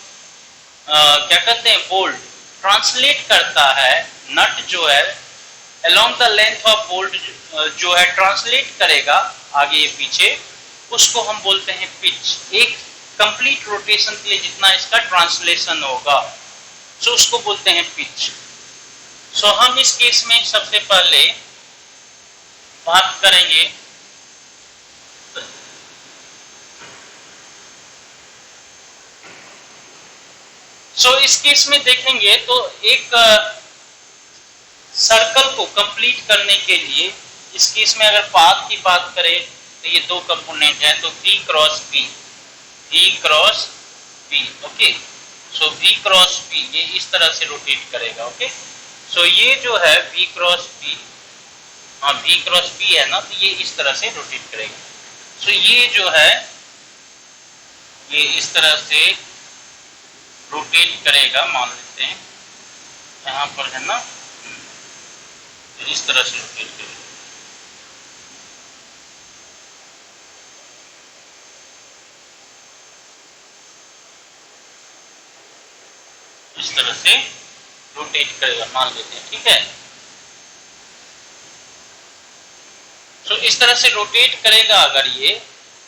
क्या कहते हैं बोल्ट ट्रांसलेट करता है, नट जो है along the length of bolt जो है ट्रांसलेट करेगा आगे पीछे, उसको हम बोलते हैं पिच। एक कंप्लीट रोटेशन के लिए जितना इसका ट्रांसलेशन होगा, सो उसको बोलते हैं पिच। सो हम इस केस में सबसे पहले बात करेंगे इस केस में देखेंगे तो एक सर्कल को कंप्लीट करने के लिए इस केस में अगर पाथ की बात करें तो ये दो कंपोनेंट हैं, तो V क्रॉस P, ओके। सो V क्रॉस P ये इस तरह से रोटेट करेगा, ओके। सो ये जो है V क्रॉस P है ना, तो ये इस तरह से रोटेट करेगा। सो ये जो है ये इस तरह से रोटेट करेगा, मान लेते हैं यहाँ पर है ना, इस तरह से रोटेट करेगा। इस तरह से रोटेट करेगा, मान लेते हैं, ठीक है। तो इस तरह से रोटेट करेगा अगर ये,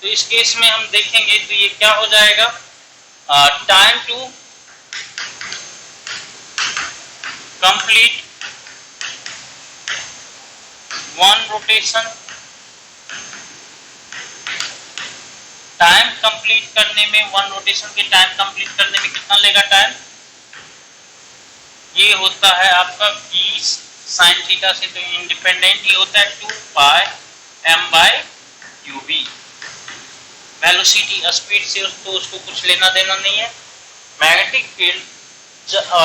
तो इस केस में हम देखेंगे तो ये क्या हो जाएगा, time to complete one rotation, time complete करने में, वन रोटेशन के टाइम कंप्लीट करने में कितना लेगा टाइम, ये होता है आपका v sin थीटा से तो इंडिपेंडेंट ये होता है 2 पाई m/uv। वेलोसिटी स्पीड से उसको कुछ लेना देना नहीं है, मैग्नेटिक फील्ड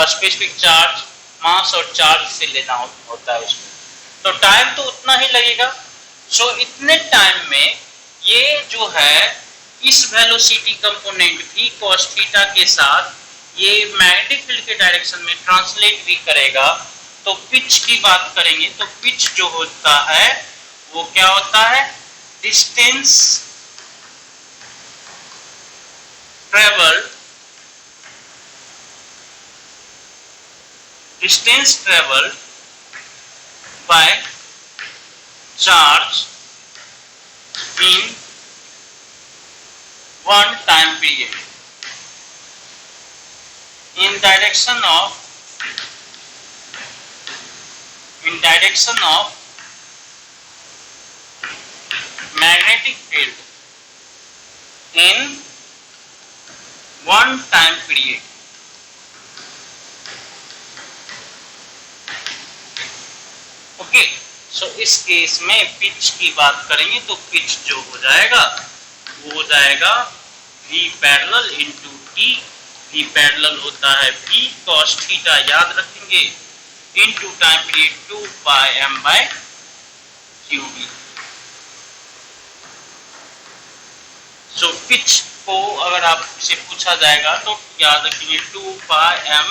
स्पेसिफिक चार्ज मास और चार्ज से लेना होता है उसको, तो टाइम तो उतना ही लगेगा। सो इतने टाइम में ये जो है इस वेलोसिटी कंपोनेंट भी cos थीटा के साथ ये मैग्नेटिक फील्ड के डायरेक्शन में ट्रांसलेट भी करेगा। तो पिच की बात करेंगे तो पिच जो होता है वो क्या होता है, distance travelled by charge in one time period in direction of magnetic field in one time period। Okay, so इस केस में पिच की बात करेंगे तो पिच जो हो जाएगा वो हो जाएगा V parallel into T। V parallel होता है V cos थीटा, याद रखेंगे, into time period 2 pi m by QV। So pitch को अगर आपसे पूछा जाएगा तो याद रखेंगे 2 pi m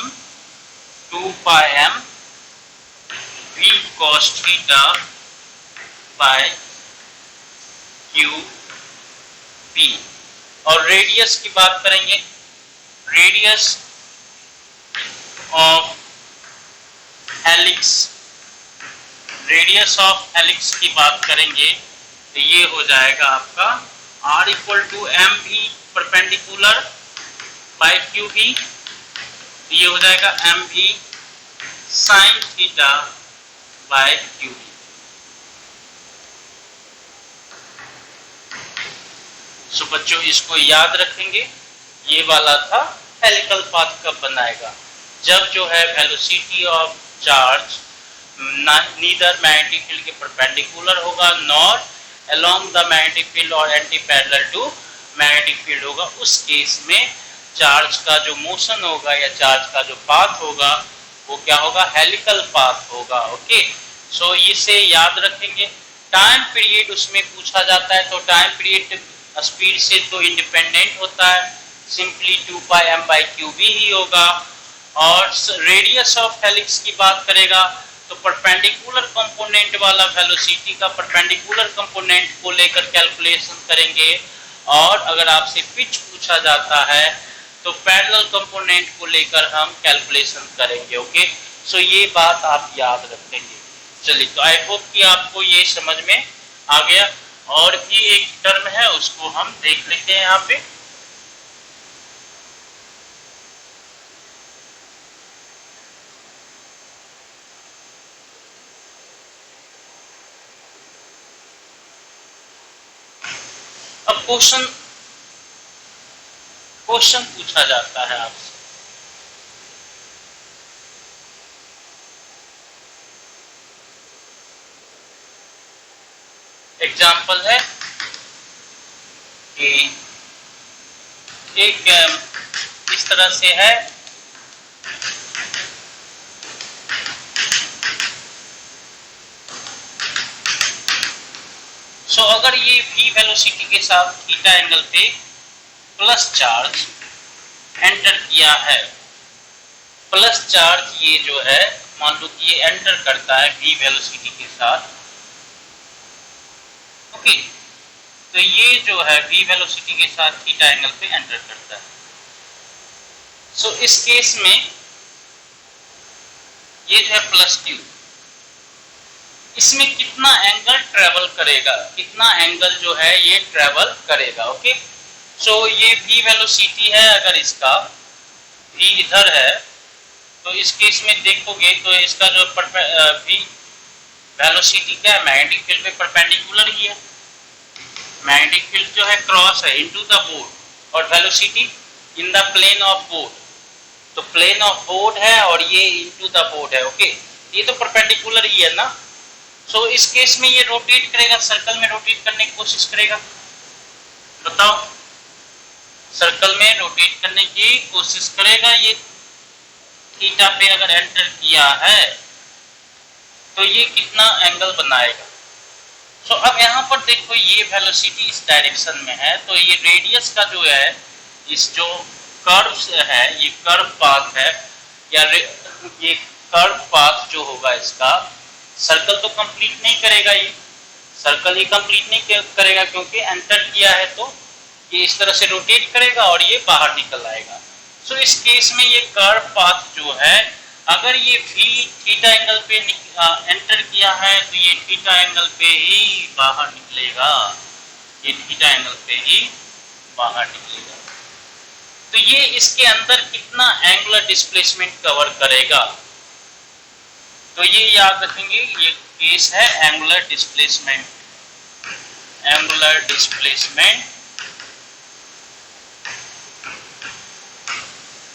V cos theta by QV। और रेडियस की बात करेंगे, रेडियस ऑफ हेलिक्स की बात करेंगे तो ये हो जाएगा आपका R equal to m v perpendicular by Q v. ये हो जाएगा m v sine theta by Q v. So बच्चों इसको याद रखेंगे, ये वाला था हेलिकल पाथ कब बनाएगा, जब जो है velocity of charge neither magnetic field के परपेंडिकुलर होगा nor along the magnetic field और anti parallel to magnetic field होगा। उस केस में चार्ज का जो मोशन होगा या चार्ज का जो पाथ होगा वो क्या होगा, हेलिकल पाथ होगा। ओके, सो इसे याद रखेंगे। टाइम पीरियड उसमें पूछा जाता है तो टाइम पीरियड स्पीड से तो इंडिपेंडेंट होता है, simply 2 pi m by Q v ही होगा। और रेडियस ऑफ हेलिक्स की बात करेगा तो परपेंडिकुलर कंपोनेंट वाला वेलोसिटी का परपेंडिकुलर कंपोनेंट को लेकर कैलकुलेशन करेंगे। और अगर आपसे पिच पूछा जाता है तो पैरेलल कंपोनेंट को लेकर हम कैलकुलेशन करेंगे। ओके, सो ये बात आप याद रखेंगे। चलिए, तो आई होप कि आपको ये समझ में आ गया। और भी एक टर्म है उसको हम देख लेते हैं यहाँ पे। अब क्वेश्चन पूछा जाता है आपसे, एग्जाम्पल है कि एक इस तरह से है, सो अगर ये v वेलोसिटी के साथ थीटा एंगल पे प्लस चार्ज एंटर किया है, प्लस चार्ज ये जो है मान लो कि ये एंटर करता है v वेलोसिटी के साथ। ओके, तो ये जो है v वेलोसिटी के साथ थीटा एंगल पे एंटर करता है। सो इस केस में ये जो है प्लस q, इसमें कितना एंगल ट्रेवल करेगा, कितना एंगल जो है ये ट्रेवल करेगा। ओके, सो ये v वेलोसिटी है, अगर इसका v इधर है तो इस केस में देखोगे तो इसका जो v वेलोसिटी क्या है, मैग्नेटिक फील्ड पे परपेंडिकुलर ही है। मैग्नेटिक फील्ड जो है क्रॉस है इनटू द बोर्ड और velocity in the plane of board, तो प्लेन ऑफ बोर्ड है और ये इनटू द बोर्ड है। ओके, ये तो परपेंडिकुलर ही है ना। सो इस केस में ये रोटेट करेगा, सर्कल में रोटेट करने की कोशिश करेगा। बताओ, सर्कल में रोटेट करने की कोशिश करेगा। ये थीटा पे अगर एंटर किया है तो ये कितना एंगल बनाएगा, सो अब यहाँ पर देखो ये वेलोसिटी इस डायरेक्शन में है, तो ये रेडियस का जो है इस जो कर्व है ये कर्व पाथ है, या ये कर्व पाथ जो होगा इसका सर्कल तो कंप्लीट नहीं करेगा, ये सर्कल ही कंप्लीट नहीं करेगा क्योंकि एंटर किया है तो ये इस तरह से रोटेट करेगा और ये बाहर निकल आएगा। सो इस केस में ये कर्व पाथ जो है अगर ये भी थीटा एंगल पे एंटर किया है तो ये थीटा एंगल पे ही बाहर निकलेगा, ये थीटा एंगल पे ही बाहर निकलेगा। तो ये इसके अंदर कितना एंगुलर डिस्प्लेसमेंट कवर करेगा, तो ये याद रखेंगे, ये केस है angular displacement, angular displacement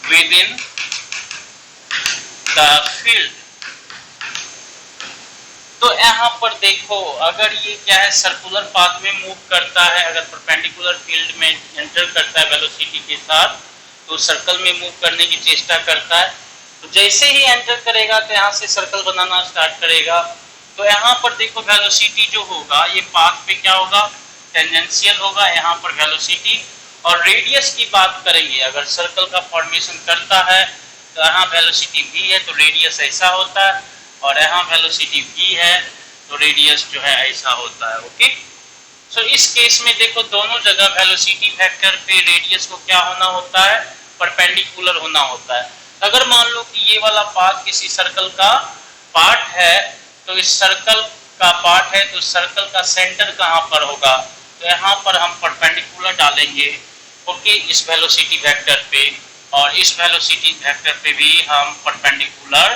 with in the field. तो यहाँ पर देखो अगर ये क्या है सर्कुलर पाथ में मूव करता है, अगर परपेंडिकुलर फील्ड में एंटर करता है वेलोसिटी के साथ तो सर्कल में मूव करने की चेष्टा करता है, तो जैसे ही एंटर करेगा तो यहाँ से सर्कल बनाना स्टार्ट करेगा। तो यहाँ पर देखो वेलोसिटी जो होगा ये पाथ पे क्या होगा, टेंजेंशियल होगा यहाँ पर वेलोसिटी। और रेडियस की बात करेंगे, अगर सर्कल का फॉर्मेशन करता है तो यहाँ वेलोसिटी v है तो रेडियस ऐसा होता है, और यहाँ वेलोसिटी v है तो रेडियस जो है ऐसा होता है। ओके, सो इस केस में देखो दोनों जगह वेलोसिटी वेक्टर पे रेडियस को क्या होना होता है, परपेंडिकुलर होना होता है। अगर मान लो कि ये वाला पार्ट किसी सर्कल का पार्ट है, तो इस सर्कल का पार्ट है तो सर्कल का सेंटर कहाँ पर होगा, तो यहाँ पर हम परपेंडिकुलर डालेंगे। ओके, इस वेलोसिटी वेक्टर पे, और इस वेलोसिटी वेक्टर पे भी हम परपेंडिकुलर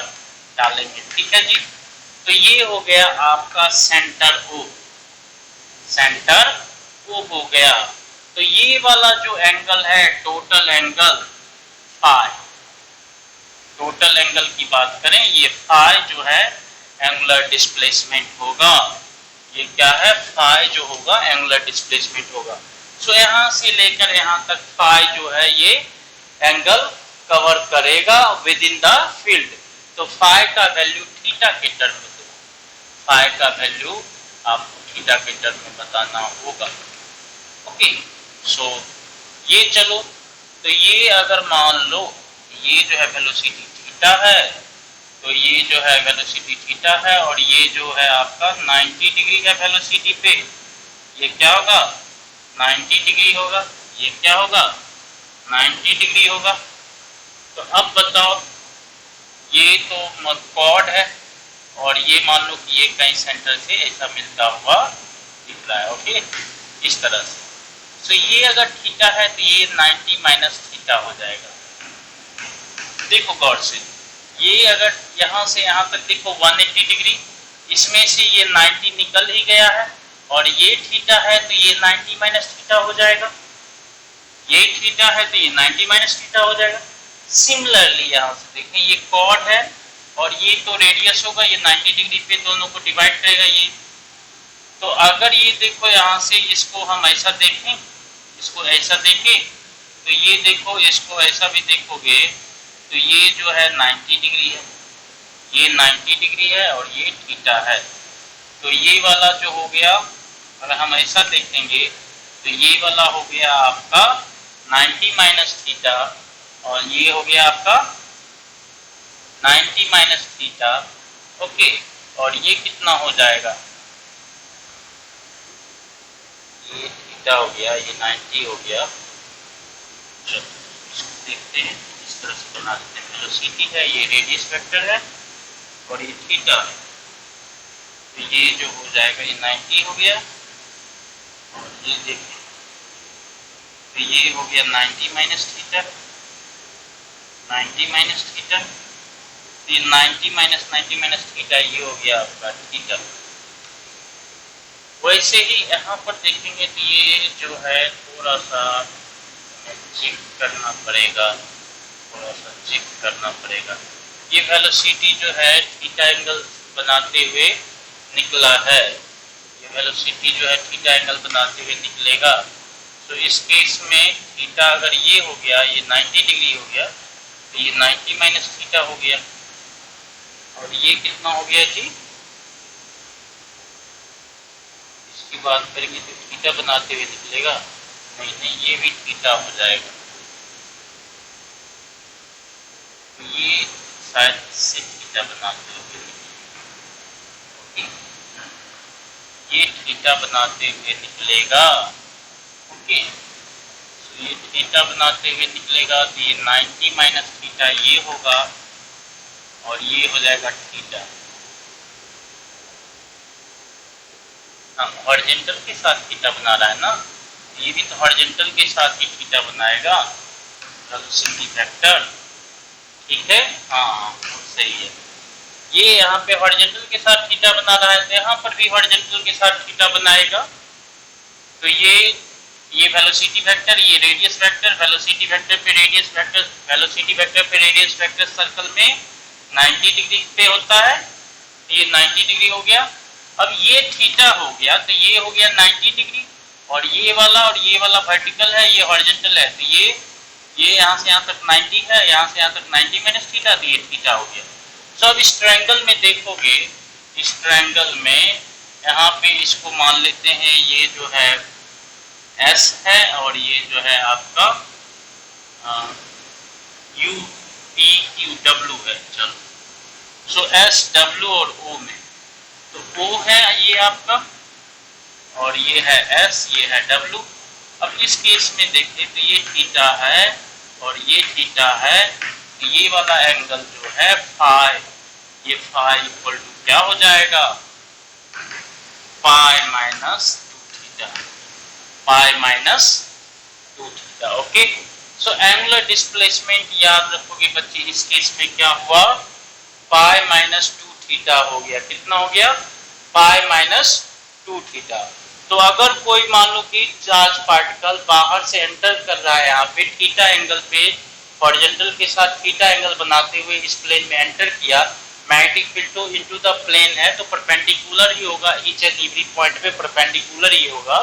डालेंगे। ठीक है जी, तो ये हो गया आपका सेंटर ओ, सेंटर ओ हो गया। तो ये वाला जो एंगल है total angle phi, total angle की बात करें ये फाई जो है एंगुलर डिस्प्लेसमेंट होगा, ये क्या है फाई जो होगा एंगुलर डिस्प्लेसमेंट होगा। सो यहाँ से लेकर यहाँ तक फाई जो है ये एंगल कवर करेगा विद इन द फील्ड। तो फाई का वैल्यू थीटा के टर्म में देगा, फाई का वैल्यू आपको थीटा के टर्म में बताना होगा। ओके, सो ये चलो, तो ये अगर मान लो ये जो है वेलोसिटी थीटा है, तो ये जो है वेलोसिटी थीटा है, और ये जो है आपका 90 डिग्री है वेलोसिटी पे, ये क्या होगा 90 डिग्री होगा, ये क्या होगा 90 डिग्री होगा। तो अब बताओ ये तो कॉर्ड है और ये मान लो कि ये कहीं सेंटर से ऐसा मिलता हुआ दिख रहा है। ओके, इस तरह से। तो ये अगर थीटा है तो ये 90 माइनस थीटा हो जाएगा। देखो गौर से, ये अगर यहाँ से यहाँ तक देखो 180 डिग्री, इसमें से ये 90 निकल ही गया है, और ये थीटा है तो ये 90 माइनस थीटा हो जाएगा, ये थीटा है तो ये 90 माइनस थीटा हो जाएगा। सिमिलरली यहाँ से देखें ये कॉर्ड है और ये तो रेडियस होगा, ये 90 डिग्री पे दोनों को डिवाइड करेगा ये। तो अगर ये देखो यहाँ से इसको हम ऐसा देखें, इसको ऐसा देखें, तो ये देखो इसको ऐसा भी देखोगे तो ये जो है 90 डिग्री है, ये 90 डिग्री है और ये थीटा है। तो ये वाला जो हो गया, अगर हम ऐसा देखेंगे तो ये वाला हो गया आपका 90 माइनस थीटा, और ये हो गया आपका 90 माइनस थीटा। ओके, और ये कितना हो जाएगा, ये थीटा हो गया, ये 90 हो गया। चलो देखते हैं, इस तरह से बना देते हैं। वेलोसिटी है, ये रेडियस वेक्टर है और ये थीटा है, तो ये जो हो जाएगा ये 90 हो गया, और ये देखें तो ये हो गया 90 माइनस थीटा, 90 माइनस थीटा, तो ये 90 माइनस थीटा, ये हो गया आपका थीटा। वैसे ही यहाँ पर देखेंगे तो ये जो है थोड़ा सा चेक करना पड़ेगा, थोड़ा सा चेक करना पड़ेगा। ये वेलोसिटी जो है थीटा एंगल बनाते हुए निकला है, ये वेलोसिटी जो है थीटा एंगल बनाते हुए निकलेगा। तो इस केस में थीटा अगर ये हो गया, ये 90 डिग्री हो गया, तो ये 90 माइनस थीटा हो गया, और ये कितना हो गया जी, इसकी बात करेंगे तो थीटा बनाते हुए निकलेगा, नहीं नहीं ये भी थीटा हो जाएगा, तो ये शायद से थीटा बनाते हुए निकलेगा, ये थीटा बनाते हुए निकलेगा। ओके, तो ये थीटा बनाते हुए निकलेगा, तो ये 90 माइनस थीटा ये होगा और ये हो जाएगा थीटा। हम हॉरिजॉन्टल के साथ थीटा बना रहा है ना, ये भी तो हॉरिजॉन्टल के साथ ही थीटा बनाएगा, वेलोसिटी वेक्टर, ठीक है, हाँ सही है। ये यहाँ पे हॉरिजॉन्टल के साथ थीटा बना रहा है, तो यहाँ पर भी हॉरिजॉन्टल के साथ थीटा बनाएगा। तो ये वेलोसिटी वेक्टर, ये रेडियस वेक्टर, वेलोसिटी वेक्टर पे रेडियस वेक्टर, वेलोसिटी वेक्टर पे रेडियस वेक्टर सर्कल में 90 डिग्री पे होता है, ये 90 डिग्री हो गया। अब ये थीटा हो गया, तो ये हो गया 90 डिग्री, और ये वाला वर्टिकल है, ये हॉरिजॉन्टल है, तो ये यहाँ से यहाँ तक 90 है, यहाँ से यहाँ तक 90 माइनस थीटा, तो ये थीटा हो गया। तो अब इस ट्रायंगल में देखोगे, इस ट्रायंगल में यहाँ पे इसको मान लेते हैं, ये जो है S है और ये जो है आपका U P Q W है। चलो, सो S W और O में, तो O है ये आपका और ये है S, ये है W। अब इस केस में देखें तो ये थीटा है और ये थीटा है, तो ये वाला एंगल जो है फाई, ये फाई इक्वल टू क्या हो जाएगा, pi minus 2 theta, pi minus 2 theta. Okay, so angular displacement याद रखोगे बच्चे, इस केस में क्या हुआ, पाई माइनस 2 थीटा हो गया, कितना हो गया, पाई माइनस 2 थीटा। तो अगर कोई मान लो कि चार्ज पार्टिकल बाहर से एंटर कर रहा है, यहाँ पे थीटा एंगल पे हॉरिजॉन्टल के साथ थीटा एंगल बनाते हुए इस प्लेन में एंटर किया, मैग्नेटिक फील्ड तो इनटू द प्लेन है, तो परपेंडिकुलर ही होगा, ईच एंड एवरी पॉइंट पे परपेंडिकुलर ही होगा।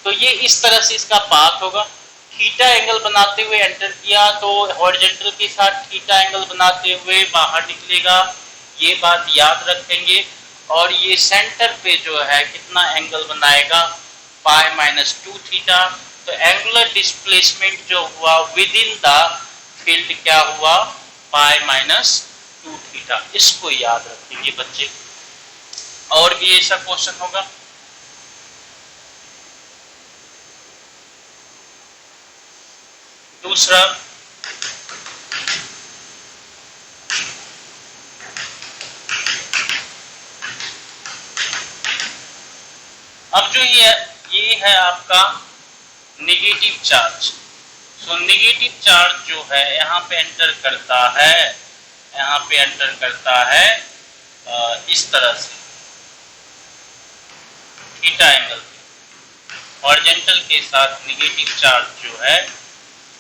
तो ये इस तरह से इसका पाथ होगा, थीटा एंगल बनाते हुए एंटर किया तो हॉरिजॉन्टल के साथ थीटा एंगल बनाते हुए बाहर निकलेगा, ये बात याद रखेंगे। और ये सेंटर पे जो है कितना एंगल बनाएगा, पाई माइनस 2 थीटा। तो एंगुलर डिस्प्लेसमेंट जो हुआ विद इन द फील्ड क्या हुआ, पाई माइनस 2 थीटा। इसको याद रखेंगे बच्चे। और भी ऐसा क्वेश्चन होगा, दूसरा अब जो ये है आपका negative charge. So negative charge जो है यहाँ पे एंटर करता है, यहाँ पे एंटर करता है इस तरह से थीटा एंगल पे, हॉरिजॉन्टल के साथ नेगेटिव चार्ज जो है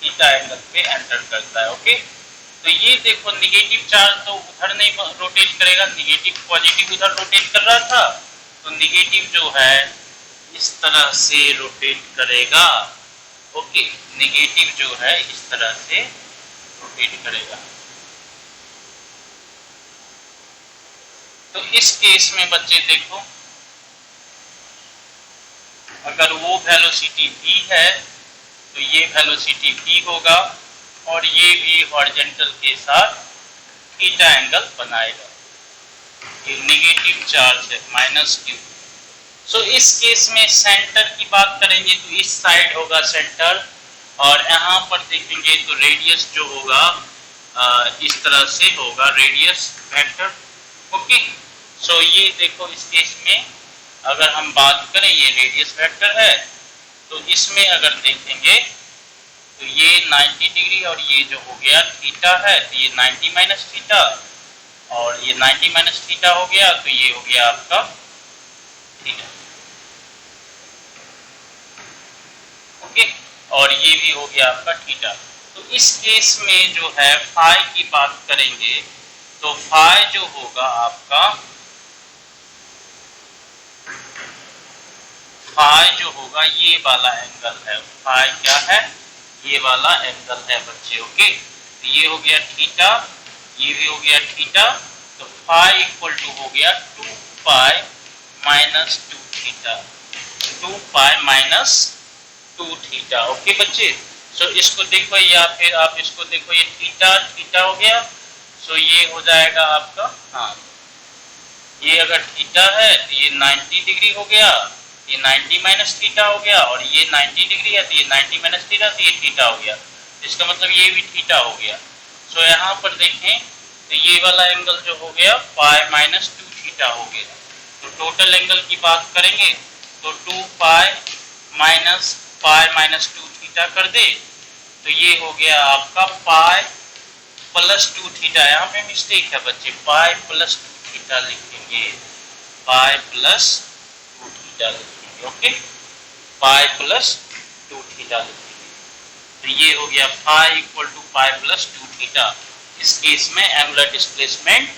थीटा एंगल पे एंटर करता है। ओके, तो ये देखो नेगेटिव चार्ज तो उधर नहीं रोटेट करेगा, नेगेटिव पॉजिटिव उधर रोटेट कर रहा था, तो नेगेटिव जो है इस तरह से रोटेट करेगा। ओके, नेगेटिव जो है इस तरह से रोटेट करेगा। तो इस केस में बच्चे देखो, अगर वो वेलोसिटी v है तो ये वेलोसिटी v होगा और ये भी हॉरिजॉन्टल के साथ थीटा एंगल बनाएगा। ये नेगेटिव चार्ज है -q। सो इस केस में सेंटर की बात करेंगे तो इस साइड होगा सेंटर, और यहाँ पर देखेंगे तो रेडियस जो होगा इस तरह से होगा रेडियस वेक्टर। ओके, सो ये देखो इस केस में अगर हम बात करें, ये रेडियस वेक्टर है, तो इसमें अगर देखेंगे तो ये 90 डिग्री और ये जो हो गया थीटा है, तो ये 90 माइनस थीटा और ये 90 माइनस थीटा हो गया, तो ये हो गया आपका थीटा। ओके, और ये भी हो गया आपका थीटा। तो इस केस में जो है फाई की बात करेंगे तो फाई जो होगा आपका, फाई जो होगा ये वाला एंगल है, फाई क्या है, ये वाला एंगल है बच्चे। ओके, तो ये हो गया थीटा, ये भी हो गया थीटा, तो फाई इक्वल टू हो गया 2 पाई माइनस 2 थीटा। 2 पाई माइनस 2 थीटा। ओके बच्चे, सो इसको देखो या फिर आप इसको देखो, ये थीटा थीटा हो गया, सो ये हो जाएगा आपका, हाँ ये अगर थीटा है तो ये 90 डिग्री हो गया, ये 90 माइनस थीटा हो गया, और ये 90 डिग्री है तो ये 90 माइनस थीटा, तो ये थीटा हो गया, इसका मतलब ये भी थीटा हो गया। सो यहाँ पर देखें तो ये वाला एंगल जो हो गया पाई माइनस 2 थीटा हो गया। तो टोटल एंगल की बात करेंगे तो 2 पाई माइनस 2 थीटा कर दे तो ये हो गया आपका पाई प्लस 2 थीटा। यहाँ पे मिस्टेक है बच्चे, पाई प्लस 2 थीटा लिखेंगे, पाई प्लस 2 थीटा लिखेंगे। ओके, पाई प्लस 2 थीटा लिखेंगे, तो ये हो गया pi equal to pi plus 2 theta. इस केस में एंगुलर डिस्प्लेसमेंट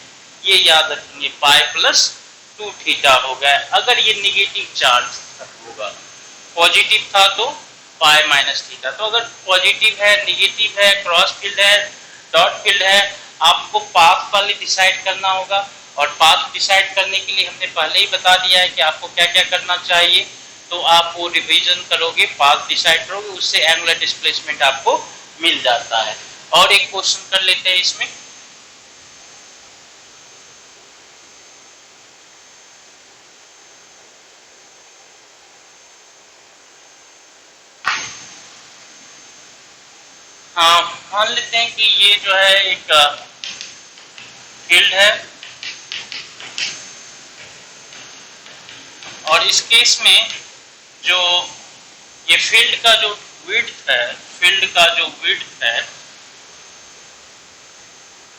ये याद रखेंगे पाई प्लस 2 थीटा हो गया। अगर ये निगेटिव चार्ज होगा, पॉजिटिव था तो पाई माइनस थीटा। तो अगर पॉजिटिव है, निगेटिव है, क्रॉस फील्ड है, डॉट फील्ड है, आपको पाथ वाले डिसाइड करना होगा। और पाथ डिसाइड करने के लिए हमने पहले ही बता दिया है कि आपको क्या क्या करना चाहिए, तो आप वो रिवीजन करोगे, पाथ डिसाइड करोगे, उससे एंगुलर डिस्प्लेसमेंट आपको मिल जाता है। और एक क्वेश्चन कर लेते हैं इसमें, हाँ मान लेते हैं कि ये जो है एक फील्ड है, और इस केस में जो ये फील्ड का जो विड्थ है, फील्ड का जो विड्थ है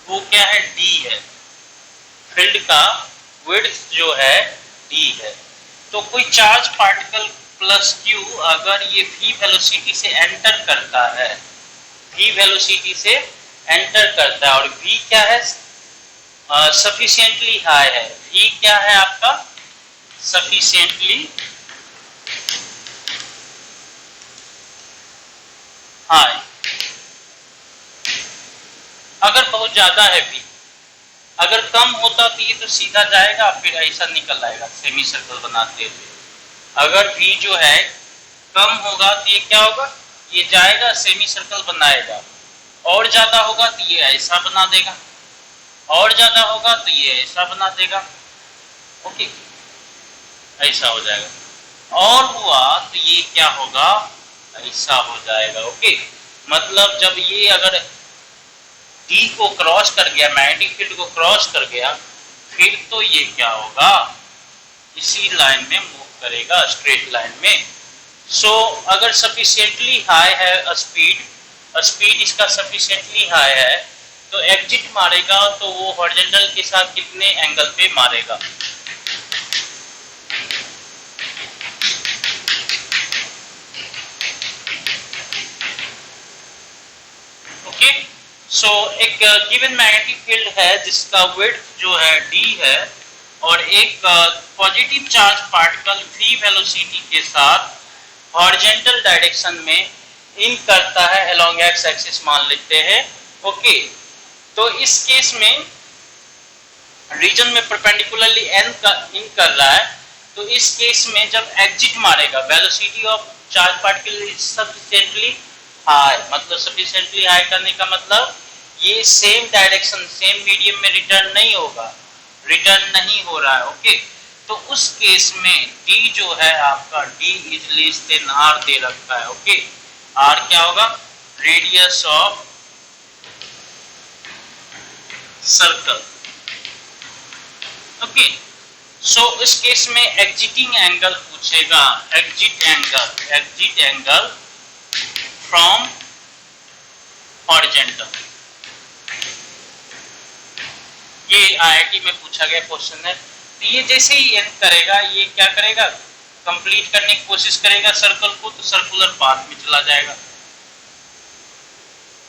वो क्या है, d है। फील्ड का विड्थ जो है d है। तो कोई चार्ज पार्टिकल प्लस q अगर ये v वेलोसिटी से एंटर करता है, v वेलोसिटी से एंटर करता है, और v क्या है, सफिशिएंटली हाई है। v क्या है आपका, सफिशिएंटली हाई। अगर बहुत ज्यादा है v, अगर कम होता तो ये तो सीधा जाएगा, फिर ऐसा निकल आएगा सेमी सर्कल बनाते हुए। अगर v जो है कम होगा तो ये क्या होगा, ये जाएगा सेमी सर्कल बनाएगा, और ज्यादा होगा तो ये ऐसा बना देगा, और ज्यादा होगा तो ये ऐसा बना देगा। ओके, ऐसा हो जाएगा, और हुआ तो ये क्या होगा, ऐसा हो जाएगा। ओके, मतलब जब ये अगर D को क्रॉस कर गया, मैग्नेटिक फील्ड को क्रॉस कर गया, फिर तो ये क्या होगा, इसी लाइन में मूव करेगा, स्ट्रेट लाइन में। सो अगर सफिशिएंटली हाई है स्पीड इसका सफिशिएंटली हाई है, तो एग्जिट मारेगा तो वो हॉरिजॉन्टल के साथ कितने एंगल पे मारेगा, ओके। सो एक गिवन मैग्नेटिक फील्ड है जिसका विड्थ जो है d है, और एक positive charge particle v velocity के साथ हॉरिजॉन्टल डायरेक्शन में इन करता है अलोंग एक्स एक्सिस मान लेते हैं। ओके, तो इस केस में रीजन में परपेंडिकुलरली इन कर रहा है, तो इस केस में जब एग्जिट मारेगा, velocity of charge particle is sufficiently high, मतलब सफिशिएंटली हाई करने का मतलब ये सेम डायरेक्शन सेम मीडियम में रिटर्न नहीं होगा, रिटर्न नहीं हो रहा है। ओके, तो उस केस में d जो है आपका d is less than r दे रखा है। ओके, r क्या होगा, radius of circle. Okay, so इस केस में एग्जिटिंग एंगल पूछेगा, एग्जिट एंगल फ्रॉम हॉरिजॉन्टल। ये आईआईटी में पूछा गया क्वेश्चन है। तो ये जैसे ही एंड करेगा, ये क्या करेगा, कंप्लीट करने की कोशिश करेगा सर्कल को, तो सर्कुलर पाथ में चला जाएगा।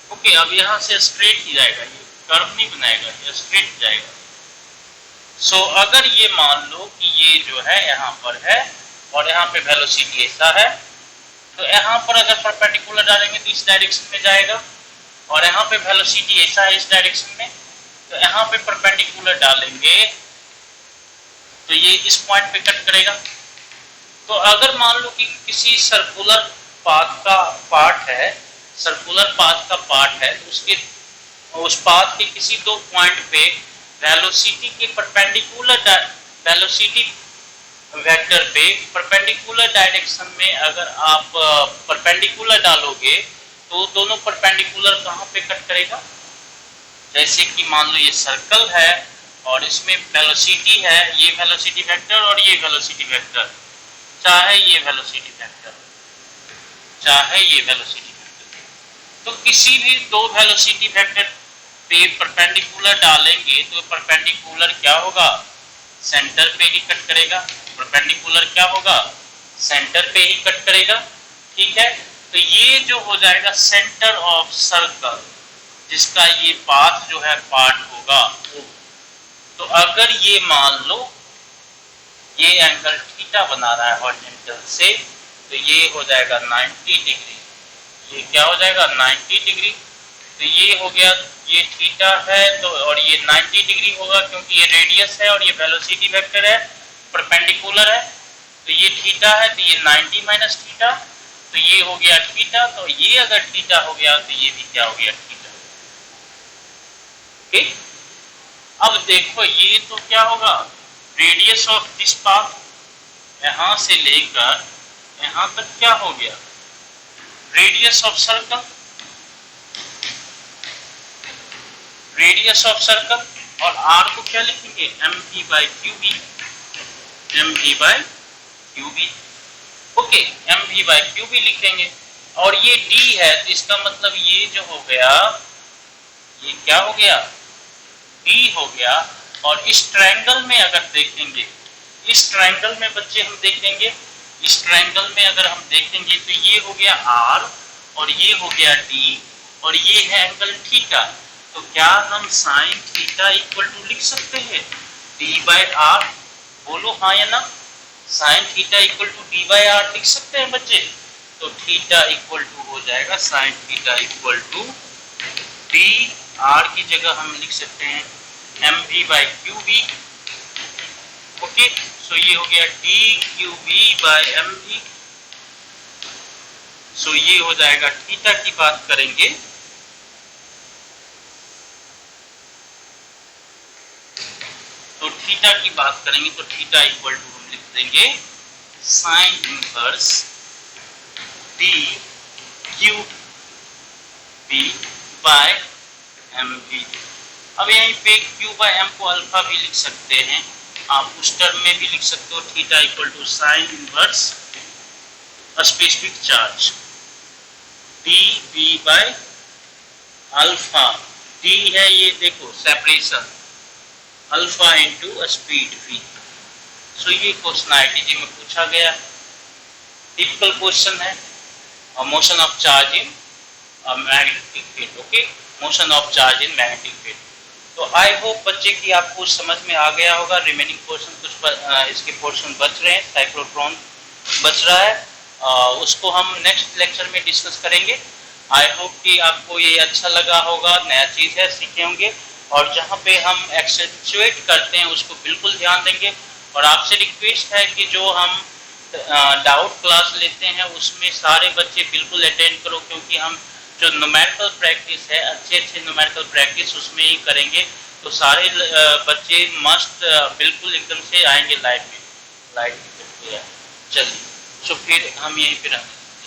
ओके, अब यहाँ से स्ट्रेट ही जाएगा, ये कर्व नहीं बनाएगा, ये स्ट्रेट जाएगा। सो अगर ये मान लो कि ये जो है यहाँ पर है और यहाँ पे वेलोसिटी ऐसा है, तो यहाँ पर अगर परपेंडिकुलर डालेंगे तो इस डायरेक्शन में जाएगा, और यहाँ पे वेलोसिटी ऐसा है इस डायरेक्शन में, तो यहाँ पे परपेंडिकुलर डालेंगे तो ये इस पॉइंट पे कट करेगा। तो अगर मान लो कि किसी सर्कुलर पाथ का पार्ट है, सर्कुलर पाथ का पार्ट है, तो उसके उस पाथ के किसी दो पॉइंट पे वेलोसिटी के परपेंडिकुलर वेलोसिटी वेक्टर पे परपेंडिकुलर डायरेक्शन में अगर आप परपेंडिकुलर डालोगे तो दोनों परपेंडिकुलर कहाँ पे कट करेगा? जैसे कि मान लो ये सर्कल है और इसमें वेलोसिटी है, ये वेलोसिटी वेक्टर और ये वेलोसिटी वेक्टर, चाहे ये वेलोसिटी वेक्टर चाहे ये वेलोसिटी वेक्टर, तो किसी भी दो वेलोसिटी वेक्टर पे परपेंडिकुलर डालेंगे तो परपेंडिकुलर क्या होगा? सेंटर पे ही कट करेगा। परपेंडिकुलर क्या होगा? सेंटर पे ही कट करेगा। ठीक है, तो ये जो हो जाएगा सेंटर ऑफ सर्कल, जिसका ये पाथ जो है पार्ट होगा। तो अगर ये मान लो ये एंगल थीटा बना रहा है हॉरिजॉन्टल से, तो ये हो जाएगा 90 डिग्री। ये क्या हो जाएगा? 90 डिग्री। तो ये हो गया, ये थीटा है तो, और ये 90 डिग्री होगा क्योंकि ये रेडियस है और ये वेलोसिटी वेक्टर है, परपेंडिकुलर है। तो ये थीटा है तो ये 90 माइनस थीटा, तो ये हो गया थीटा। तो ये अगर थीटा हो गया तो ये भी क्या हो गया? थीटा। ओके, अब देखो ये तो क्या होगा? रेडियस ऑफ दिस पाथ यहां से लेकर यहां तक क्या हो गया? Radius of circle, radius of circle. और आर को क्या लिखेंगे? M we by Q B, M we by Q B. Okay, M we by Q B लिखेंगे। और ये डी है तो इसका मतलब ये जो हो गया, ये क्या हो गया? डी हो गया। और इस ट्रायंगल में अगर देखेंगे, इस ट्रायंगल में बच्चे हम देखेंगे, इस ट्रायंगल में अगर हम देखेंगे तो ये हो गया आर और ये हो गया डी और ये है एंगल थीटा। तो क्या हम साइन थीटा इक्वल टू लिख सकते हैं डी बाई आर? बोलो हाँ या ना? Sine theta equal to D by R लिख सकते हैं बच्चे? तो थीटा इक्वल टू हो जाएगा sine theta equal to d, R की जगह हम लिख सकते हैं m we by Q B. Okay, so ये हो गया d Q B by m v. So ये हो जाएगा, थीटा की बात करेंगे तो थीटा की बात करेंगे तो थीटा इक्वल टू हम लिख देंगे sine inverse D Q B by M B. अब यहीं पे क्यू बाय एम को अल्फा भी लिख सकते हैं, आप उस टर्म में भी लिख सकते हो। Theta equal to sine inverse specific charge D B by alpha. D है ये देखो separation, alpha into speed v। So ये क्वेश्चन आईटीजी में पूछा गया, टिपिकल क्वेश्चन है। Motion of charge in magnetic field. Okay, motion of charge in magnetic field. तो I hope बच्चे की आपको समझ में आ गया होगा। रिमेनिंग पोर्शन कुछ इसके पोर्शन बच रहे हैं, साइक्लोट्रॉन बच रहा है, उसको हम नेक्स्ट लेक्चर में डिस्कस करेंगे। आई होप कि आपको ये अच्छा लगा होगा, नया चीज़ है, सीखे होंगे। और जहाँ पे हम एक्सेंचुएट करते हैं उसको बिल्कुल ध्यान देंगे। और आपसे रिक्वेस्ट है कि जो हम डाउट क्लास लेते हैं उसमें सारे बच्चे बिल्कुल अटेंड करो, क्योंकि हम जो न्यूमेरिकल प्रैक्टिस है, अच्छे न्यूमेरिकल प्रैक्टिस उसमें ही करेंगे। तो सारे बच्चे मस्ट बिल्कुल एकदम से आएंगे लाइव में। चलिए, तो फिर हम यहीं पर